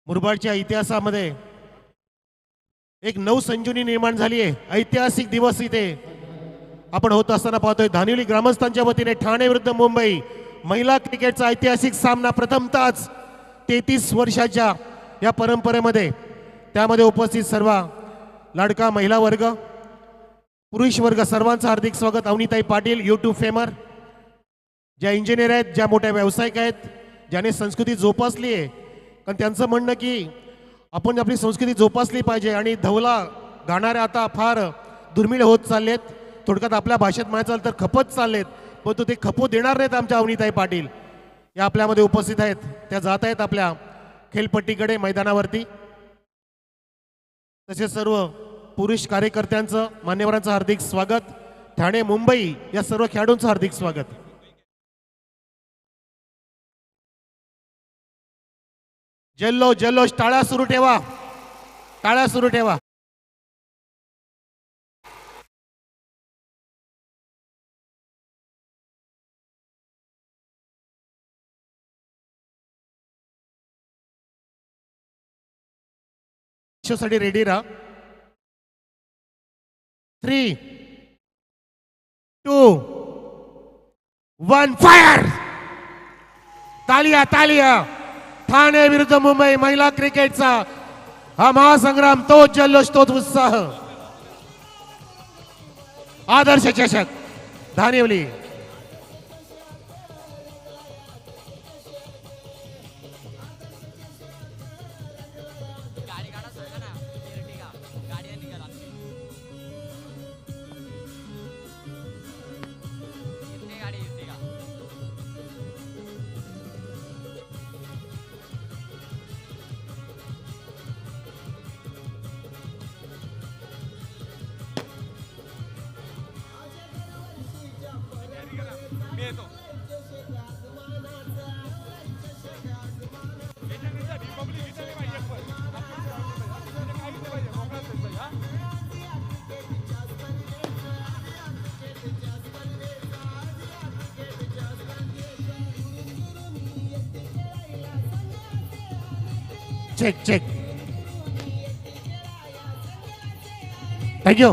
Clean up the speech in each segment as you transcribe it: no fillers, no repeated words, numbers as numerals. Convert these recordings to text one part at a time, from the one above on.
मुरबाडच्या इतिहासामध्ये एक नवसंजीवनी निर्माण झाली आहे। ऐतिहासिक दिवस इथे आपण होत असताना पाहतोय। धानिवली ग्रामस्थांच्या वतीने ठाणे विरुद्ध मुंबई महिला क्रिकेटचा ऐतिहासिक सामना प्रथमतःच 33 वर्षाच्या या परंपरेमध्ये त्यामध्ये उपस्थित सर्व लाडका महिला वर्ग पुरुष वर्ग सर्वांचं हार्दिक स्वागत। अवनीताई पाटील यूट्यूब फेमर, ज्या इंजिनियर आहेत, ज्या मोठ्या व्यावसायिक आहेत, ज्याने संस्कृती जोपासली आहे, कारण त्यांचं म्हणणं की आपण आपली संस्कृती जोपासली पाहिजे आणि धवला गाणारे आता फार दुर्मिळ होत चाललेत। थोडक्यात आपल्या भाषेत म्हणायचं तर खपत चाललेत, परंतु ते खपू देणार नाहीत। आमच्या अवनीताई पाटील या आपल्यामध्ये उपस्थित आहेत, त्या जात आहेत आपल्या खेळपट्टीकडे मैदानावरती। तसेच सर्व पुरुष कार्यकर्त्यांचं मान्यवरांचं हार्दिक स्वागत। ठाणे मुंबई या सर्व खेळाडूंचं हार्दिक स्वागत। जल्लोष जल्लोष, टाळ्या सुरू ठेवा, टाळ्या सुरू ठेवा। साठी रेडी राहा। 3, 2, 1 फायर। तालिया तालिया। ठाणे विरुद्ध मुंबई महिला क्रिकेटचा हा महासंग्राम, तोच जल्लोष, तोच उत्साह। आदर्श चषक धानिवली। Check check, thank you.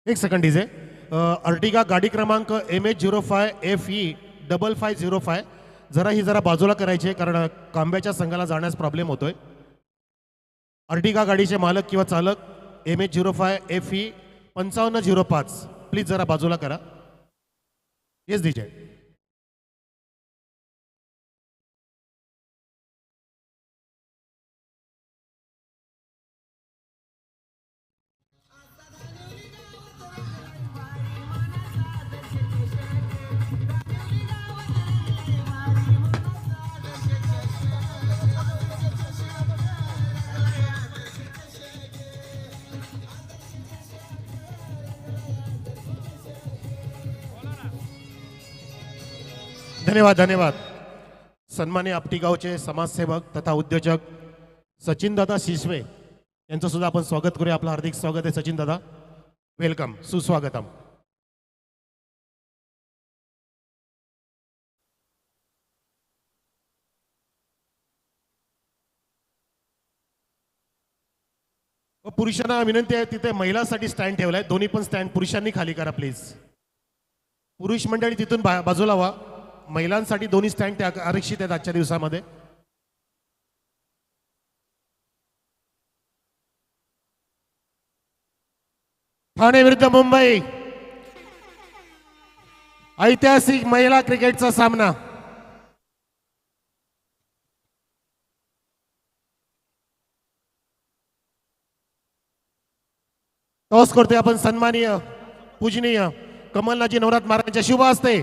एक सेकंड डीजे। अर्टिगा गाडी क्रमांक MH05FE5505 जरा बाजूला करायची आहे, कारण कांब्याच्या संघाला जाण्यास प्रॉब्लेम होतोय। अर्टिगा गाडीचे मालक किंवा चालक MH05FE5505 प्लीज जरा बाजूला करा। Yes DJ. धन्यवाद धन्यवाद। सन्मान्य आपटी गावचे समाजसेवक तथा उद्योजक सचिन दादा शिसवे यांचं सुद्धा आपण स्वागत करूया। आपलं हार्दिक स्वागत आहे सचिन दादा, वेलकम, सुस्वागतम। पुरुषांना विनंती आहे, तिथे महिलांसाठी स्टँड ठेवलाय, दोन्ही पण स्टँड पुरुषांनी खाली करा प्लीज। पुरुष मंडळी तिथून बाजूला व्हा, महिलांसाठी दोन्ही स्टँड त्या आरक्षित आहेत आजच्या दिवसामध्ये। ठाणे विरुद्ध मुंबई ऐतिहासिक महिला क्रिकेटचा सामना। टॉस करतोय आपण सन्माननीय पूजनीय कमलनाथजी नवरात महाराजांच्या शुभ हस्ते।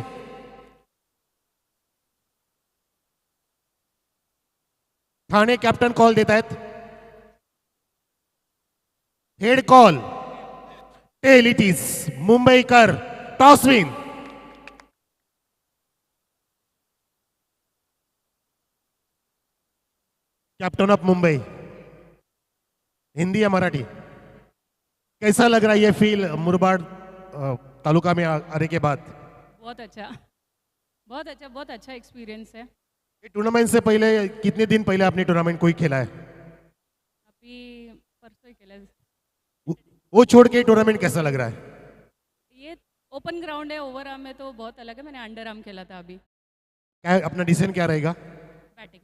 ठाणे कॅप्टन कॉल देत आहेत। Head call, tail it is मुंबईकर, toss win. Captain of Mumbai, Hindi या मराठी, कैसा लग रहा है ये फील मुरबाड तालुका में आने के बाद? बहुत अच्छा एक्सपीरियंस है। ये टूर्नामेंट से पहले कितने दिन पहले आपने टूर्नामेंट कोई खेला है? अभी परसों ही खेला। वो वो छोड़ के टूर्नामेंट कैसा लग रहा है? ये ओपन ग्राउंड है, ओवर आर्म में तो बहुत अलग है। मैंने अंडर आर्म खेला था अभी। क्या अपना डिसीजन क्या रहेगा? बैटिंग।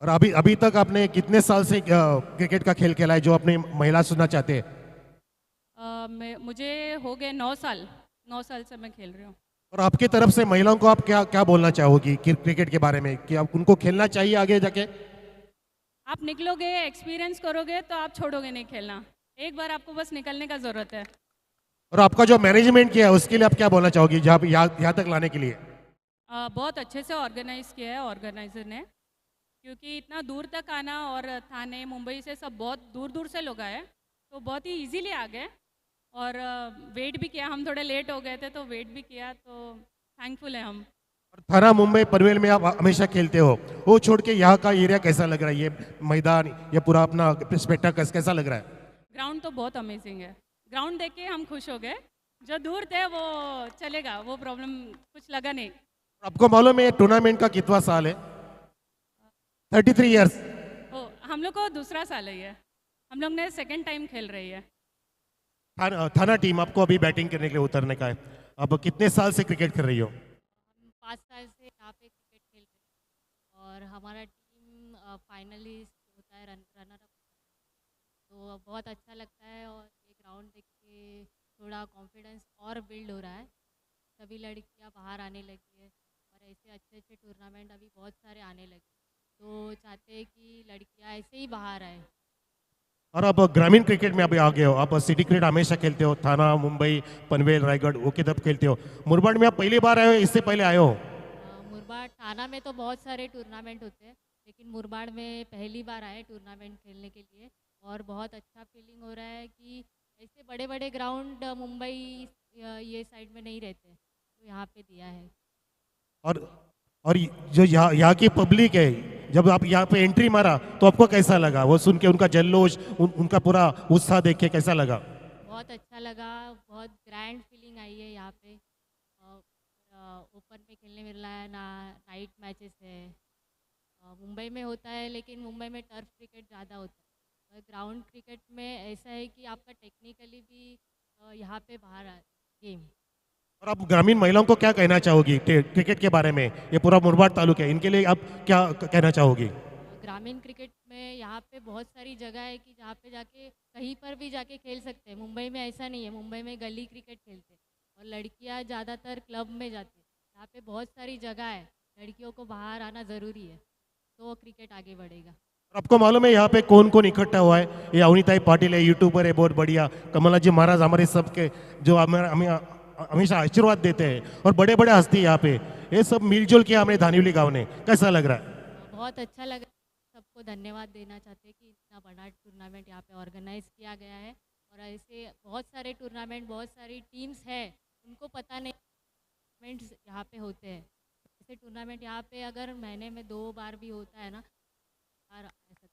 और अभी अभी तक आपने कितने साल से क्रिकेट का खेल खेला है जो अपनी महिला सुनना चाहते हैं? मुझे हो गए 9 साल। 9 साल से मैं खेल रही हूँ। और आपकी तरफ से महिलाओं को आप क्या क्या बोलना चाहोगी क्रिकेट के बारे में कि आप उनको खेलना चाहिए आगे जाके? आप निकलोगे, एक्सपीरियंस करोगे तो आप छोड़ोगे नहीं खेलना। एक बार आपको बस निकलने का ज़रूरत है। और आपका जो मैनेजमेंट किया है उसके लिए आप क्या बोलना चाहोगी जहाँ यहाँ तक लाने के लिए? बहुत अच्छे से ऑर्गेनाइज किया है ऑर्गेनाइजर ने। क्योंकि इतना दूर तक आना, और थाने मुंबई से सब बहुत दूर दूर से लोग आए, तो बहुत ही इजीली आ गए। और वेट भी किया, हम थोड़े लेट हो गए थे तो वेट भी किया, तो थैंकफुल है हम। और थाना मुंबई पनवेल में आप हमेशा खेलते हो, वो छोड़ के यहाँ का एरिया कैसा लग रहा है? ये मैदान, ये पूरा अपना स्पेक्टाकल कैसा लग रहा है? ग्राउंड तो बहुत अमेजिंग है। ग्राउंड देख के हम खुश हो गए। जो दूर थे वो चलेगा, वो प्रॉब्लम कुछ लगा नहीं। आपको मालूम है ये टूर्नामेंट का कितवा साल है? 33 ईयर्स। ओ, हम लोग को दूसरा साल है ये। हम लोग ने सेकंड टाइम खेल रही है। थाना टीम आपको अभी बैटिंग करने के लिए उतरने का है। अब कितने साल से क्रिकेट कर रही हो? हम 5 साल से यहाँ पे क्रिकेट खेल रहे हैं और हमारा टीम फाइनलिस्ट होता है, रनर अप। तो बहुत अच्छा लगता है और ये ग्राउंड देख के थोड़ा कॉन्फिडेंस और बिल्ड हो रहा है। सभी लड़कियाँ बाहर आने लगी है और ऐसे अच्छे अच्छे टूर्नामेंट अभी बहुत सारे आने लगे, तो चाहते हैं कि लड़कियाँ ऐसे ही बाहर आए। और आप ग्रामीण क्रिकेट में अभी आ गए हो, आप सिटी क्रिकेट हमेशा खेलते हो, थाना मुंबई पनवेल रायगढ़ वो किधर खेलते हो? मुरबाड में आप पहली बार आए हो, इससे पहले आए हो? मुरबाड थाना में तो बहुत सारे टूर्नामेंट होते हैं, लेकिन मुरबाड में पहली बार आए टूर्नामेंट खेलने के लिए। और बहुत अच्छा फीलिंग हो रहा है कि ऐसे बड़े बड़े ग्राउंड मुंबई ये साइड में नहीं रहते, तो यहाँ पे दिया है। और और जो यहाँ की पब्लिक है, जब आप यहाँ पे एंट्री मारा तो आपको कैसा लगा? वो सुन के उनका जल्लोष, उनका पूरा उत्साह देख के कैसा लगा? बहुत अच्छा लगा, बहुत ग्रैंड फीलिंग आई है यहाँ पे। ओपन में खेलने मिल रहा है ना, नाइट मैचेस है। मुंबई में होता है लेकिन मुंबई में टर्फ क्रिकेट ज़्यादा होता है, और ग्राउंड क्रिकेट में ऐसा है कि आपका टेक्निकली भी यहाँ पे बाहर आ गेम। और आप ग्रामीण महिलाओं को क्या कहना चाहोगी क्रिकेट के बारे में? ये पूरा मुरबाड तालुका है, इनके लिए आप क्या कहना चाहोगी? ग्रामीण क्रिकेट में यहाँ पे बहुत सारी जगह है कि जहाँ पे जाके कहीं पर भी जाके खेल सकते हैं। मुंबई में ऐसा नहीं है, मुंबई में गली क्रिकेट खेलते हैं और लड़कियाँ ज़्यादातर क्लब में जाती हैं। यहाँ पे बहुत सारी जगह है, लड़कियों को बाहर आना ज़रूरी है, तो क्रिकेट आगे बढ़ेगा। और आपको मालूम है यहाँ पे कौन कौन इकट्ठा हुआ है? ये अवनीताई पाटिल है, यूट्यूबर है बहुत बढ़िया, कमला जी महाराज हमारे सबके जो हमें हमेशा आशीर्वाद देते हैं, और बड़े बड़े हस्ती यहाँ पे, ये सब मिलजुल किया हमने धानिवली गांव ने। कैसा लग रहा है? बहुत अच्छा लगा। सबको धन्यवाद देना चाहते हैं कि इतना बड़ा टूर्नामेंट यहाँ पे ऑर्गेनाइज किया गया है। और ऐसे बहुत सारे टूर्नामेंट, बहुत सारी टीम्स है, उनको पता नहीं टूर्नामेंट्स यहाँ पे होते हैं। ऐसे टूर्नामेंट यहाँ पे अगर महीने में 2 बार भी होता है ना, बार आ सकती है।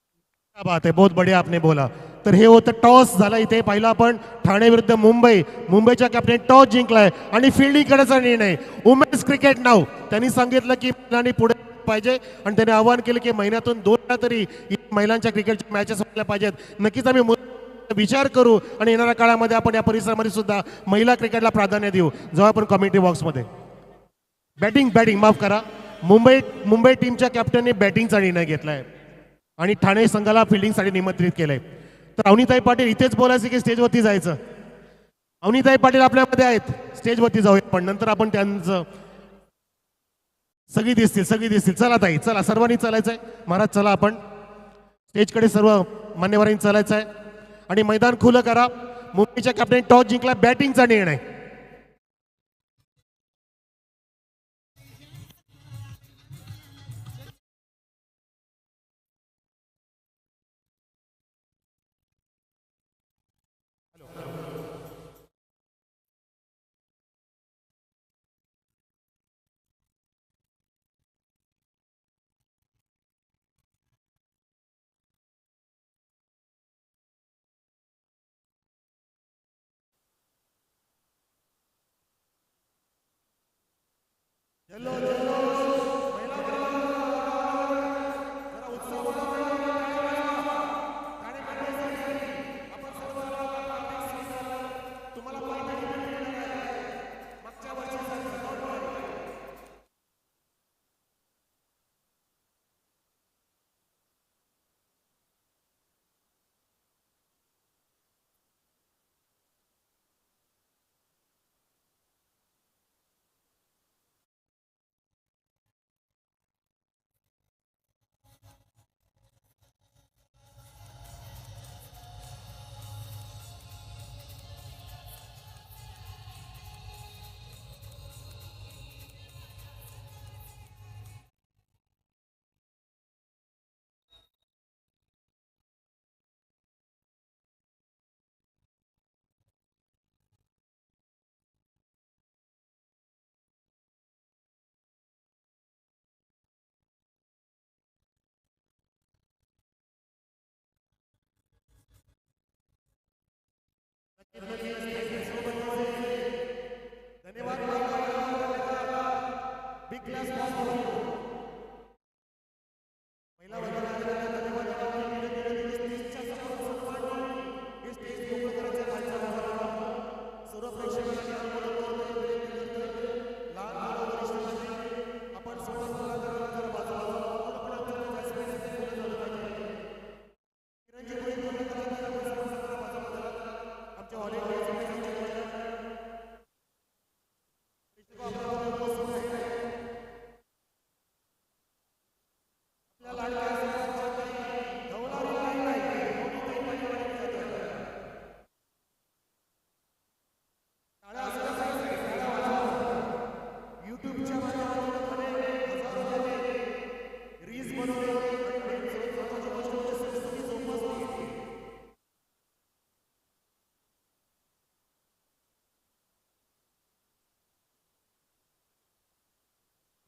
क्या बात आहे, बहुत बढिया आपने बोला. तर हे होतं टॉस झाला इथे पहिला, पण ठाणे विरुद्ध मुंबई, मुंबईच्या कॅप्टन टॉस जिंकलाय आणि फिल्डिंग करायचा निर्णय. वुमेन्स क्रिकेट नाव त्यांनी सांगितलं की महिलांनी पुढे पाहिजे, आणि त्याने आवाहन केलं की महिन्यातून 2 वेळा तरी महिलांच्या क्रिकेटच्या मॅचेस व्हायला पाहिजेत. नक्कीच आम्ही विचार करू आणि येणाऱ्या काळामध्ये आपण या परिसरामध्ये सुद्धा महिला क्रिकेटला प्राधान्य देऊ. जेव्हा आपण कमेंट्री बॉक्समध्ये बॅटिंग माफ करा, मुंबई टीमच्या कॅप्टनने बॅटिंगचा निर्णय घेतलाय आणि ठाणे संघाला फिल्डिंगसाठी निमंत्रित केलंय. तर अवनीताई पाटील इथेच बोलायचं की स्टेजवरती जायचं? अवनीताई पाटील आपल्यामध्ये आहेत, स्टेजवरती जाऊया पण नंतर आपण त्यांचं. सगळी दिसतील. चला ताई, चला सर्वांनी चालायचंय. महाराज चला, आपण स्टेजकडे सर्व मान्यवरांनी चालायचं आहे आणि मैदान खुलं करा. मुंबईच्या कॅप्टन टॉस जिंकला, बॅटिंगचा निर्णय.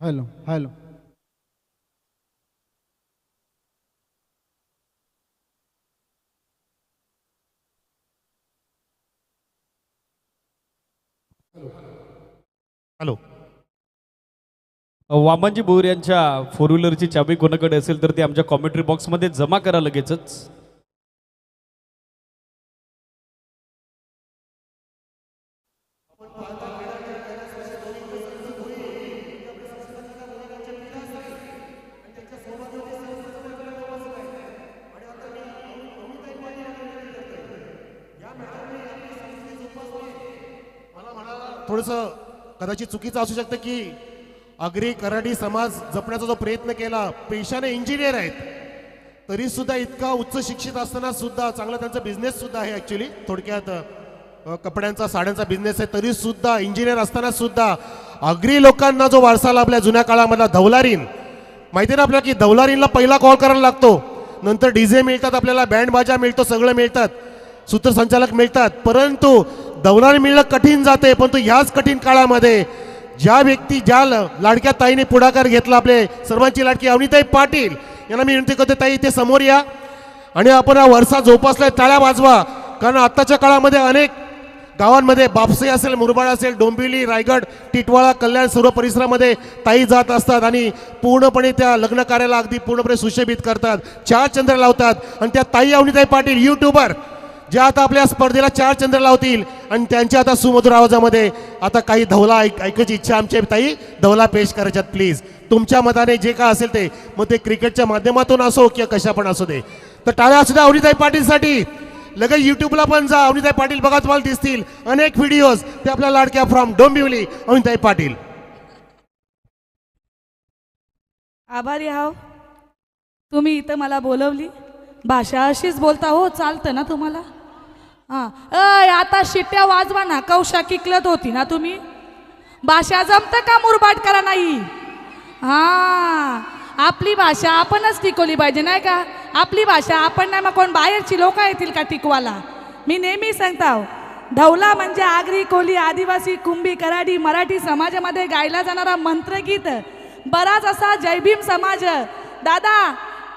Hello hello. हॅलो. वामनजी भोर यांच्या फोर व्हीलरची चाबी कोणाकडे असेल तर ती आमच्या कॉमेंट्री बॉक्समध्ये जमा करा लगेचच. थोडंसं कदाचित चुकीचं असू शकतं की आगरी कराडी समाज जपण्याचा जो प्रयत्न केला, पेशाने इंजिनियर आहेत तरी सुद्धा इतका उच्च शिक्षित असताना सुद्धा चांगला त्यांचा बिझनेस सुद्धा आहे. ॲक्च्युली थोडक्यात कपड्यांचा साड्यांचा बिझनेस आहे तरी सुद्धा इंजिनियर असताना सुद्धा आगरी लोकांना जो वारसा लाभला जुन्या काळामधला धवलारीन, माहिती ना आपल्याला की धवलारीनला पहिला कॉल करायला लागतो, नंतर डीजे मिळतात, आपल्याला बँड बाजा मिळतो, सगळं मिळतात, सूत्रसंचालक मिळतात, परंतु दौलारी मिळणं कठीण जाते. परंतु ह्याच कठीण काळामध्ये ज्या व्यक्ती ज्या लाडक्या ताईने पुढाकार घेतला, आपले सर्वांची लाडकी अवनीताई पाटील यांना मी विनंती करतो, ताई ते समोर या आणि आपण हा वारसा जोपासलाय, टाळ्या वाजवा. कारण आत्ताच्या काळामध्ये अनेक गावांमध्ये बापसे असेल, मुरबाड असेल, डोंबिवली, रायगड, टिटवाळा, कल्याण सर्व परिसरामध्ये ताई जात असतात आणि पूर्णपणे त्या लग्न कार्याला अगदी पूर्णपणे सुशोभित करतात, चार चंद्र लावतात. आणि त्या ताई अवनीताई पाटील यूट्यूबर ज्या आता आपल्या स्पर्धेला चार चंद्र लावतील आणि त्यांच्या आता सुमधुर आवाजामध्ये आता काही धवला ऐकायची इच्छा आमची ताई, धवला पेश करायच्यात प्लीज. तुमच्या मताने जे काय असेल ते, मग ते क्रिकेटच्या माध्यमातून असो किंवा कशा पण असू दे, तर टाळ्या असू द्या अवनीताई पाटीलसाठी. लगेच युट्यूबला पण जा, अवनीताई पाटील बघा, तुम्हाला दिसतील अनेक व्हिडिओज, ते आपल्या लाडक्या फ्रॉम डोंबिवली अवनीताई पाटील. आभारी आहो तुम्ही इथं मला बोलवली. भाषा अशीच बोलता हो, चालतं ना तुम्हाला? हां अय आता शिट्ट्या वाजवा ना, कौशा किकलत होती ना तुम्ही. भाषा जमतं का मुरबाड करा नाही? हां आपली भाषा आपणच टिकवली पाहिजे नाही का? आपली भाषा आपण नाही, मग कोण बाहेरची लोक येतील का टिकवाला? मी नेहमी सांगताव, धवला म्हणजे आगरी, कोली, आदिवासी, कुंभी, कराडी, मराठी समाजामध्ये गायला जाणारा मंत्रगीत. बराच असा जयभीम समाज, दादा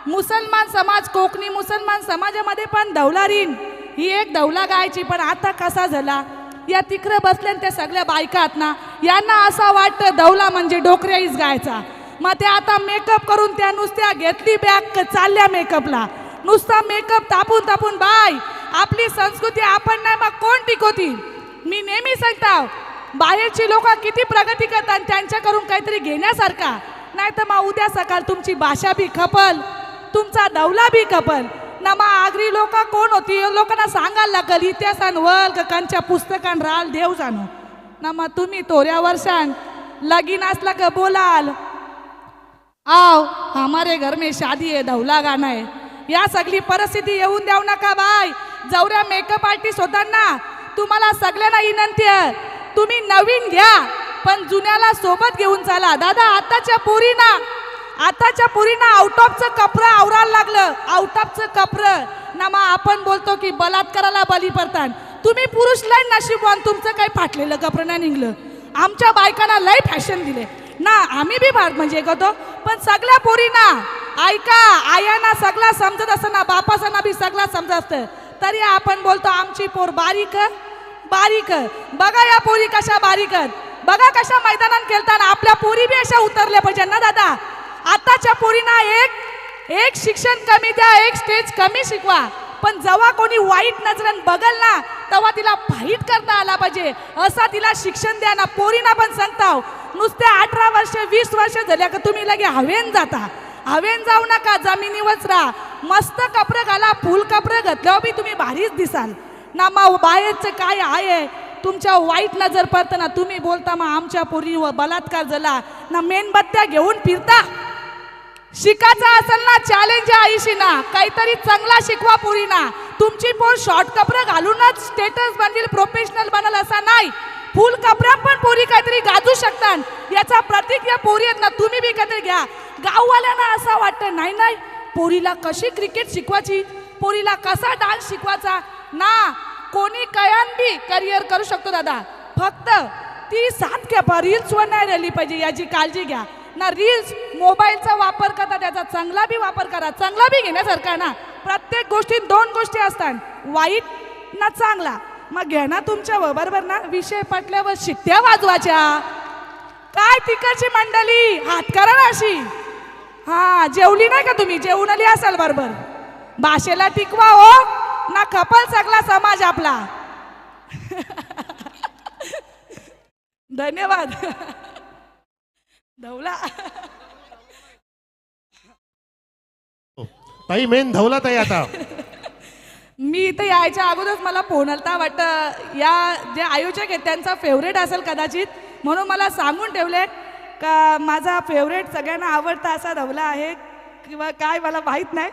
मुसलमान समाज, कोकणी मुसलमान समाजामध्ये पण धवलारीन ही एक धवला गायची. पण आता कसा झाला, या तिकडे बसल्या त्या सगळ्या बायका आहेत ना, यांना असं वाटतं धवला म्हणजे डोकऱ्याईच गायचा. मग त्या आता मेकअप करून त्या नुसत्या घेतली बॅग, चालल्या मेकअपला, नुसता मेकअप तापून तापून. बाय आपली संस्कृती आपण नाही, मग कोण टिकवतील? मी नेहमी सांगताव, बाहेरची लोक किती प्रगती करतात, त्यांच्याकडून काहीतरी घेण्यासारखा, नाही तर मग उद्या सकाळ तुमची भाषा बी खपल, तुमचा दौला बी खपल ना. मग आगरी लोक कोण होती लोकांना सांगायला लागल, इतिहासान वर्ग कंच्या पुस्तकान राहाल देव जाणो ना. मग तुम्ही तोऱ्या वर्षान लगीन असला का बोलाल, आओ हमारे घर में शादी है, धवला गाणं आहे. या सगळी परिस्थिती येऊन देऊ नका बाय. जवऱ्या मेकअप आर्टिस्ट होताना तुम्हाला सगळ्यांना विनंती आहे, तुम्ही नवीन घ्या पण जुन्याला सोबत घेऊन चाला. दादा आताच्या पोरीना आउट ऑफचं कपडं आवरायला लागलं, आउट ऑफचं कपडं ना. मग आपण बोलतो की बलात्काराला बली पडतात. तुम्ही पुरुष लय नशीबवान, तुमचं काही फाटलेलं कपडं नाही निघलं. आमच्या बायकांना लय फॅशन दिले ना, आम्ही बी म्हणजे करतो. पण सगळ्या पोरीना ऐका, आयांना सगळा समजत असताना बापासांना बी सगळा समजत असतं, तरी आपण बोलतो आमची पोर बारीक बारीक. बघा या पोरी कशा बारीक, बघा कशा मैदानात खेळताना. आपल्या पोरी बी अशा उतरल्या पाहिजे ना दादा. आताच्या पोरींना एक शिक्षण कमी द्या, एक स्टेज कमी शिकवा, पण जेव्हा कोणी वाईट नजरेन बघल ना तेव्हा तिला फाईट करता आला पाहिजे, असा तिला शिक्षण द्या ना. पोरींना पण सांगताव, नुसते 18 वर्ष 20 वर्ष झाल्या का तुम्ही लगे हवेन जाता. हवेन जाऊ नका, जमिनीवरच राहा. मस्त कपडे घाला, फुल कपडे घातल्यावर बी तुम्ही भारीच दिसाल ना. मग बाहेरचं काय आहे तुमच्या वाईट नजर पडतं ना. तुम्ही बोलता मग आमच्या पोरीवर बलात्कार झाला ना, मेणबत्त्या घेऊन फिरता. शिकायचं असेल ना चॅलेंज आईशी ना काहीतरी चांगला शिकवा पोरीना. तुमची पोर शॉर्ट कपडे घालूनच स्टेटस बनतील प्रोफेशनल बनल असा नाही. फुल कपड्या पण पोरी काहीतरी गाजू शकतात. याचा प्रतीक या पोरी आहेत ना तुम्ही बी काहीतरी घ्या. गाववाल्यांना असं वाटतं नाही नाही पोरीला कशी क्रिकेट शिकवायची, पोरीला कसा डान्स शिकवायचा ना. कोणी कयान बी करिअर करू शकतो दादा. फक्त ती साथ घ्या रील्सवर नाही राहिली पाहिजे याची काळजी घ्या ना. रील्स मोबाईलचा वापर करता त्याचा चांगला बी वापर करा. चांगला बी घेण्यासारखा ना. प्रत्येक गोष्टीत दोन गोष्टी असतात, वाईट ना चांगला. मग घ्या ना तुमच्या बरोबर ना. विषय पटल्यावर शिट्ट्या वाजवायच्या. काय तिकडची मंडळी हात करा ना अशी. हा जेवली नाही का तुम्ही, जेवून आली असाल बरोबर. भाषेला टिकवा हो ना खपल सगळा समाज आपला. धन्यवाद. धवला ताई मेन धवला ताई आता. मी इथे यायच्या अगोदरच मला फोन आलता वाटतं या जे आयोजक आहेत त्यांचा फेवरेट असेल कदाचित, म्हणून मला सांगून ठेवले का माझा फेवरेट सगळ्यांना आवडता असा धवला आहे किंवा काय मला माहीत नाही.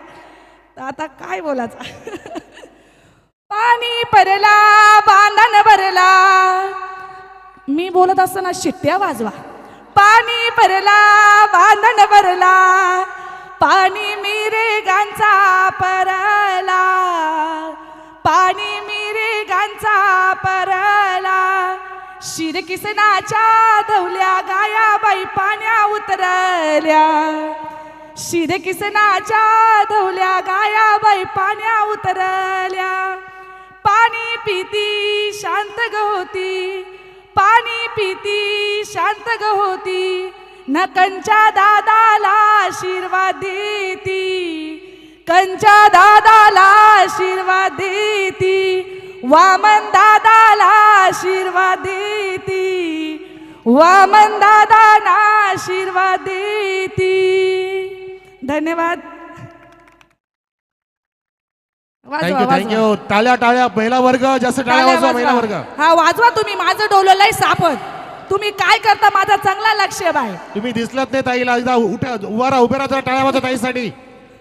तर आता काय बोलायचं. पाणी भरला बांधण भरला. मी बोलत असताना शिट्ट्या वाजवा. पाणी भरला बांधण भरला, पाणी मिरेगांचा परला, पाणी मिरेगांचा परला. शिर किसनाच्या धवल्या गायाबाई पाण्या उतरल्या. शिर किसनाच्या धवल्या गायाबाई पाण्या उतरल्या. पाणी पिती शांत ग होती, पाणी पिती शांत ग होती. न कंच्या दादाला आशीर्वाद देती, कंच्या दादाला आशीर्वाद देती. वामन दादाला आशीर्वाद देती, वामन दादाला आशीर्वाद देती. धन्यवाद. Thank you thank you. टाळ्या टाळ्या महिला वर्ग, जास्त टाळ्या वाजवा महिला वर्ग. हा वाजवा तुम्ही. माझं डोलं लय सापत. तुम्ही काय करता माझा चांगला लक्ष आहे बाय. तुम्ही दिसलात नाही ताईला. एकदा उभे राहा टाळ्या वाजवा ताईसाठी.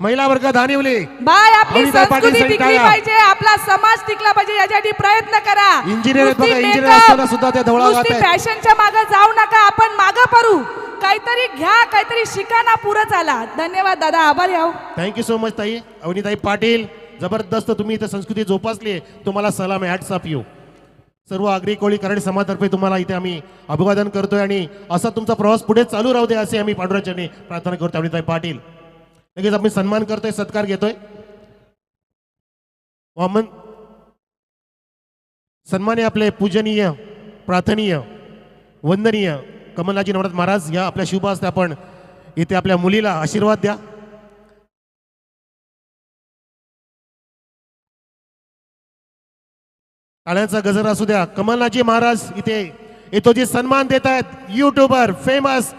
महिला वर्ग धानिवली बाय. आपली अवनीता पाटील संस्कृती साठी टिकली टाळ्या. पाहिजे, आपला समाज टिकला पाहिजे यासाठी प्रयत्न करा. इंजिनियर आहेत नुसती बघा, इंजिनियर makeup, असताना सुद्धा ते धवळा नुसती गातायत. फॅशनच्या मागे जाऊ नका. आपण मागं पडू. काहीतरी घ्या, काहीतरी शिका ना. पुरं चाला. धन्यवाद दादा. आभारी आहो. थँक्यू सो मच ताई. अवनीताई पाटील जबरदस्त तुम्ही इथे संस्कृती जोपासली आहे. तुम्हाला सलाम आहे. Hats off you. सर्व आगरी कोळी कराड समाजातर्फे तुम्हाला इथे आम्ही अभिवादन करतोय आणि असा तुमचा प्रवास पुढे चालू राहू दे असे आम्ही पांडुरंगाने प्रार्थना करतो. अवनीताई पाटील लगेच आम्ही सन्मान करतोय, सत्कार घेतोय. वामन सन्मान्य आपले पूजनीय, प्रार्थनीय, वंदनीय कमलनाथजी नवनाथ महाराज या आपल्या शुभ हस्ते आपण इथे आपल्या मुलीला आशीर्वाद द्या. टाळ्यांचा गजर असू द्या. कमलनाथजी महाराज इथे येतो जे सन्मान देत आहेत. युट्यूबर फेमस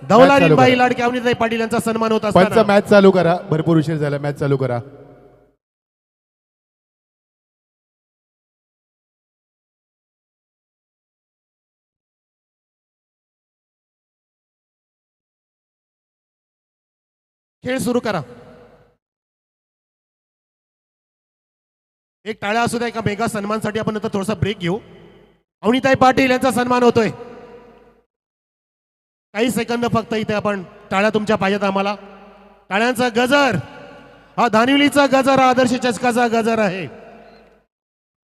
धवलारीबाई लाडके अवनीताई पाटील यांचा सन्मान होत पंच असताना मॅच चालू करा. भरपूर उशीर झाला. मॅच चालू करा. खेळ सुरू करा. एक टाळ्या असू द्या. एका मेगा सन्मानसाठी आपण नंतर थोडासा ब्रेक घेऊ. अवनीताई पाटील यांचा सन्मान होतोय. काही सेकंद फक्त इथे आपण टाळ्या तुमच्या पाहिजेत आम्हाला. टाळ्यांचा गजर हा धानिवलीचा गजर, हा आदर्श चषकाचा गजर आहे.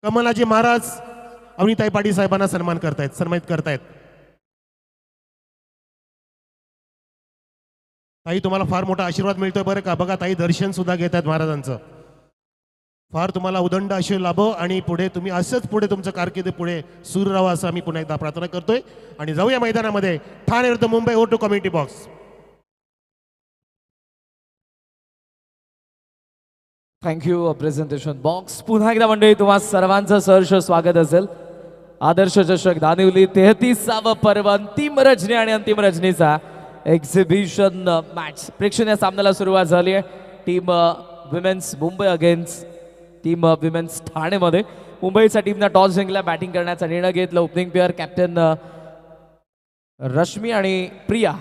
कमलनाथजी महाराज अवनीताई पाटील साहेबांना सन्मानित करतायत. ताई तुम्हाला फार मोठा आशीर्वाद मिळतोय बरं का. बघा ताई दर्शन सुद्धा घेत आहेत महाराजांचं. फार तुम्हाला उदंड आशीर्वाद लाभो आणि पुढे तुम्ही असंच पुढे तुमचं कारकीर्द पुढे सुरू राहावं असं आम्ही पुन्हा एकदा प्रार्थना करतोय. आणि जाऊया मैदानामध्ये. ठाणे विरुद्ध Mumbai. Oh to community box. Thank you presentation box. पुन्हा एकदा मंडळी तुम्हा सर्वांचं सहर्ष स्वागत असेल. आदर्श चषक धानिवली 33वा पर्व अंतिम रजनी आणि अंतिम रजनीचा एक्झिबिशन मॅच प्रेक्षणीय सामन्याला सुरुवात झाली आहे. Team women's Mumbai against team women's ठाणेमध्ये. मुंबईच्या टीमनं टॉस जिंकला, बॅटिंग करण्याचा निर्णय घेतला. ओपनिंग पेअर कॅप्टन रश्मी आणि प्रिया.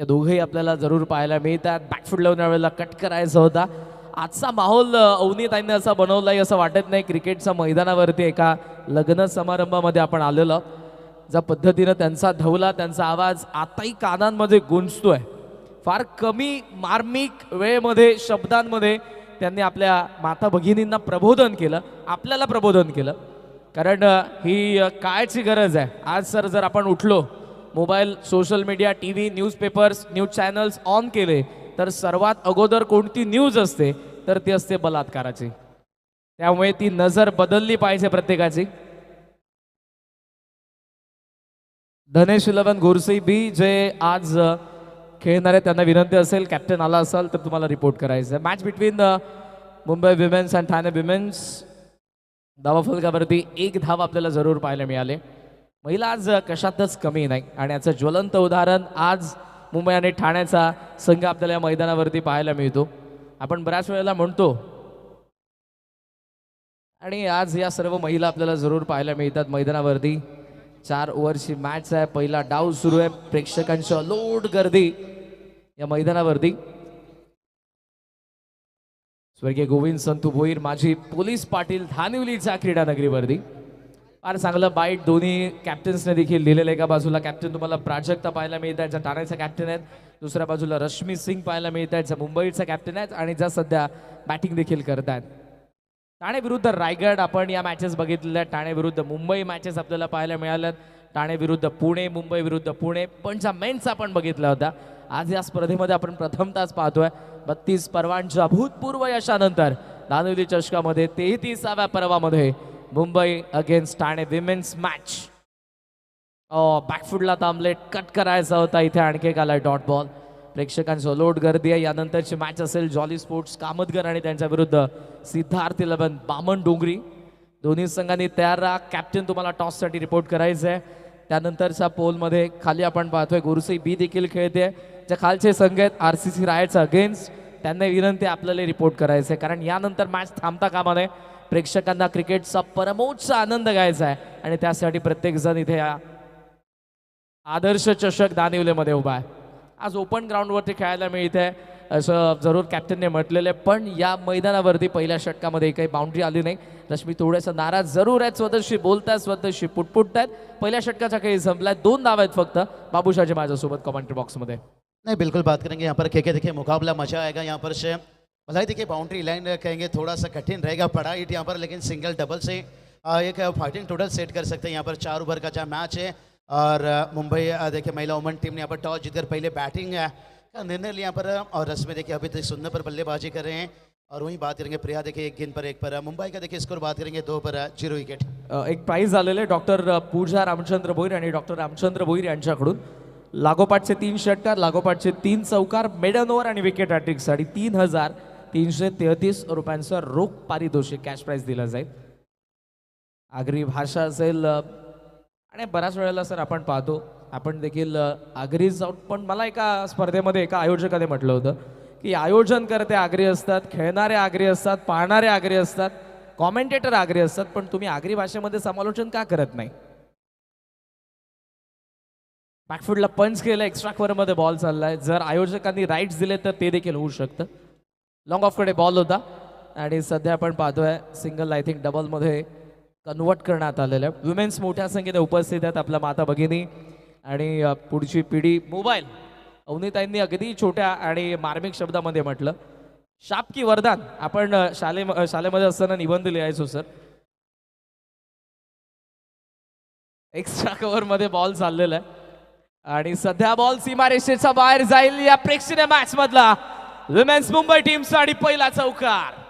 या दोघेही आपल्याला जरूर पाहायला मिळतात. बॅकफूट लावून यावेळेला कट करायचा होता. आजचा माहोल अवनीताईंनी असा बनवलाय असं वाटत नाही. क्रिकेटच्या मैदानावरती एका लग्न समारंभामध्ये आपण आलेलो आहोत. ज्या पद्धतीनं त्यांचा धवला, त्यांचा आवाज आताही कानांमध्ये गुंजतोय. फार कमी मार्मिक वेळेमध्ये, शब्दांमध्ये त्यांनी आपल्या माता भगिनींना प्रबोधन केलं, आपल्याला प्रबोधन केलं. कारण ही काळाची गरज आहे. आज सर जर आपण उठलो, mobile, social media, T V, newspapers, news channels on केले तर सर्वात अगोदर कोणती न्यूज असते तर ती असते बलात्काराची. त्यामुळे ती नजर बदलली पाहिजे प्रत्येकाची. धनेश 11 गोरसई बी जे आज खेळणारे त्यांना विनंती असेल, कॅप्टन आला असाल तर तुम्हाला रिपोर्ट करायचं आहे. Match between Mumbai women's and Thane women's. धावाफलकावरती 1 धाव आपल्याला जरूर पाहायला मिळाले. महिला आज कशातच कमी नाही आणि याचं ज्वलंत उदाहरण आज मुंबई आणि ठाण्याचा संघ आपल्याला या मैदानावरती पाहायला मिळतो. आपण बऱ्याच वेळेला म्हणतो आणि आज या सर्व महिला आपल्याला जरूर पाहायला मिळतात मैदानावरती. 4 ओव्हरची मॅच आहे. पहिला डाव सुरू आहे. प्रेक्षकांची अलोट गर्दी या मैदानावरती. स्वर्गीय गोविंद संतू भोईर, माजी पोलीस पाटील, धानिवलीच्या क्रीडा नगरीवरती. फार चांगलं बाईट दोन्ही कॅप्टन्सने देखील दिलेलं. एका बाजूला कॅप्टन तुम्हाला प्राजक्ता पाहायला मिळत आहेत, ज्या ठाण्याचा कॅप्टन आहेत. दुसऱ्या बाजूला रश्मी सिंग पाहायला मिळत आहेत, ज्या मुंबईचा कॅप्टन आहेत आणि ज्या सध्या बॅटिंग देखील करत आहेत. ठाणे विरुद्ध रायगड आपण या मॅचेस बघितलेल्या आहेत. ठाणे विरुद्ध मुंबई मॅचेस आपल्याला पाहायला मिळाल्यात. ठाणे विरुद्ध पुणे, मुंबई विरुद्ध पुणे. पण ज्या मेन्स आपण बघितला होता, आज या स्पर्धेमध्ये आपण प्रथमताच पाहतोय 32 पर्वांच्या भूतपूर्व यशानंतर दानिवली चषकामध्ये 33व्या पर्वामध्ये Mumbai against Thane women's match. बॅकफुटला थांबले, कट करायचा होता. इथे आणखी एक आलाय डॉट बॉल. प्रेक्षकांचं लोट गर्दी आहे. यानंतरची मॅच असेल जॉली स्पोर्ट्स कामतगर आणि त्यांच्या विरुद्ध सिद्धार्थ 11 बामण डोंगरी. दोन्ही संघांनी तयार राहा. कॅप्टन तुम्हाला टॉससाठी रिपोर्ट करायचं आहे. त्यानंतरच्या पोलमध्ये खाली आपण पाहतोय गोरसई बी देखील खेळते. जे खालचे संघ आहेत RCC रायट्स अगेन्स्ट, त्यांना विनंती आपल्याला रिपोर्ट करायचं आहे. कारण यानंतर मॅच थांबता कामा नये. प्रेक्षकांना क्रिकेटचा परमोच्च आनंद घ्यायचा आहे आणि त्यासाठी प्रत्येकजण इथे या आदर्श चषक दानिवलीमध्ये उभा आहे. आज ओपन ग्राउंडवरती खेळायला मिळते असं जरूर कॅप्टनने म्हटलेलं आहे. पण या मैदानावरती पहिल्या षटकामध्ये काही बाउंड्री आली नाही. रश्मी थोड्यासा नाराज जरूर आहेत. स्वतःशी बोलतायत, स्वतःशी पुटपुटतायत. पहिल्या षटकाचा खेळ संपलाय. 2 धाव आहेत फक्त. बाबूशाहजी माझ्यासोबत कमेंट्री बॉक्समध्ये. नहीं बिल्कुल बात करेंगे यहाँ पर देखिए मुकाबला मजा आएगा यहाँ पर से. भलाई देखिए बाउंड्री लाइन कहेंगे थोड़ा सा कठिन रहेगा पड़ा हिट यहाँ पर, लेकिन सिंगल डबल से एक फाइटिंग टोटल सेट कर सकते हैं यहाँ पर. 4 ओवर का जो मैच है और मुंबई देखिए महिला वुमेन टीम ने यहाँ पर टॉस जीतकर पहले बैटिंग का निर्णय लिया यहाँ पर. और रश्मि देखिए अभी तक 0 पर बल्लेबाजी कर रहे हैं. और वहीं बात करेंगे प्रिया देखिए 1 गेंद पर 1 पर. मुंबई का देखिए स्कोर बात करेंगे 2 पर 0 विकेट. एक प्राइज आलेले आहे डॉक्टर पूजा रामचंद्र भोईर आणि डॉक्टर रामचंद्र भोईर यांच्याकडून. लागोपाठचे 3 षटकार, लागोपाठचे 3 चौकार, मेडन ओव्हर आणि विकेट हॅट्रिकसाठी 3,333 रुपयांचं रोख पारितोषिक कॅश प्राइज दिलं जाईल. आगरी भाषा असेल आणि बऱ्याच वेळेला सर आपण पाहतो, आपण देखील आगरी जाऊन. पण मला एका स्पर्धेमध्ये एका आयोजकाने म्हटलं होतं की आयोजन करते आगरी असतात, खेळणारे आगरी असतात, पाहणारे आगरी असतात, कॉमेंटेटर आगरी असतात, पण तुम्ही आगरी भाषेमध्ये समालोचन का करत नाही. बॅकफुटला पंच केलं, एक्स्ट्रा कव्हरमध्ये बॉल चाललाय. जर आयोजकांनी राईट्स दिले तर ते देखील होऊ शकतं. लॉंग ऑफकडे बॉल होता आणि सध्या आपण पाहतोय सिंगल आय थिंक डबलमध्ये कन्वर्ट करण्यात आलेलं आहे. वुमेन्स मोठ्या संख्येने उपस्थित आहेत. आपल्या माता भगिनी आणि पुढची पिढी. मोबाईल अवनीताईंनी अगदी छोट्या आणि मार्मिक शब्दामध्ये म्हटलं, शाप की वरदान. आपण शाळेमध्ये असताना निबंध लिहायचो सर. एक्स्ट्रा कव्हरमध्ये बॉल चाललेला आहे आणि सध्या बॉल सीमारेषेच्या बाहेर जाईल. या प्रेक्षणीय मॅच मधला विमेन्स मुंबई टीमसाठी पहिला चौकार.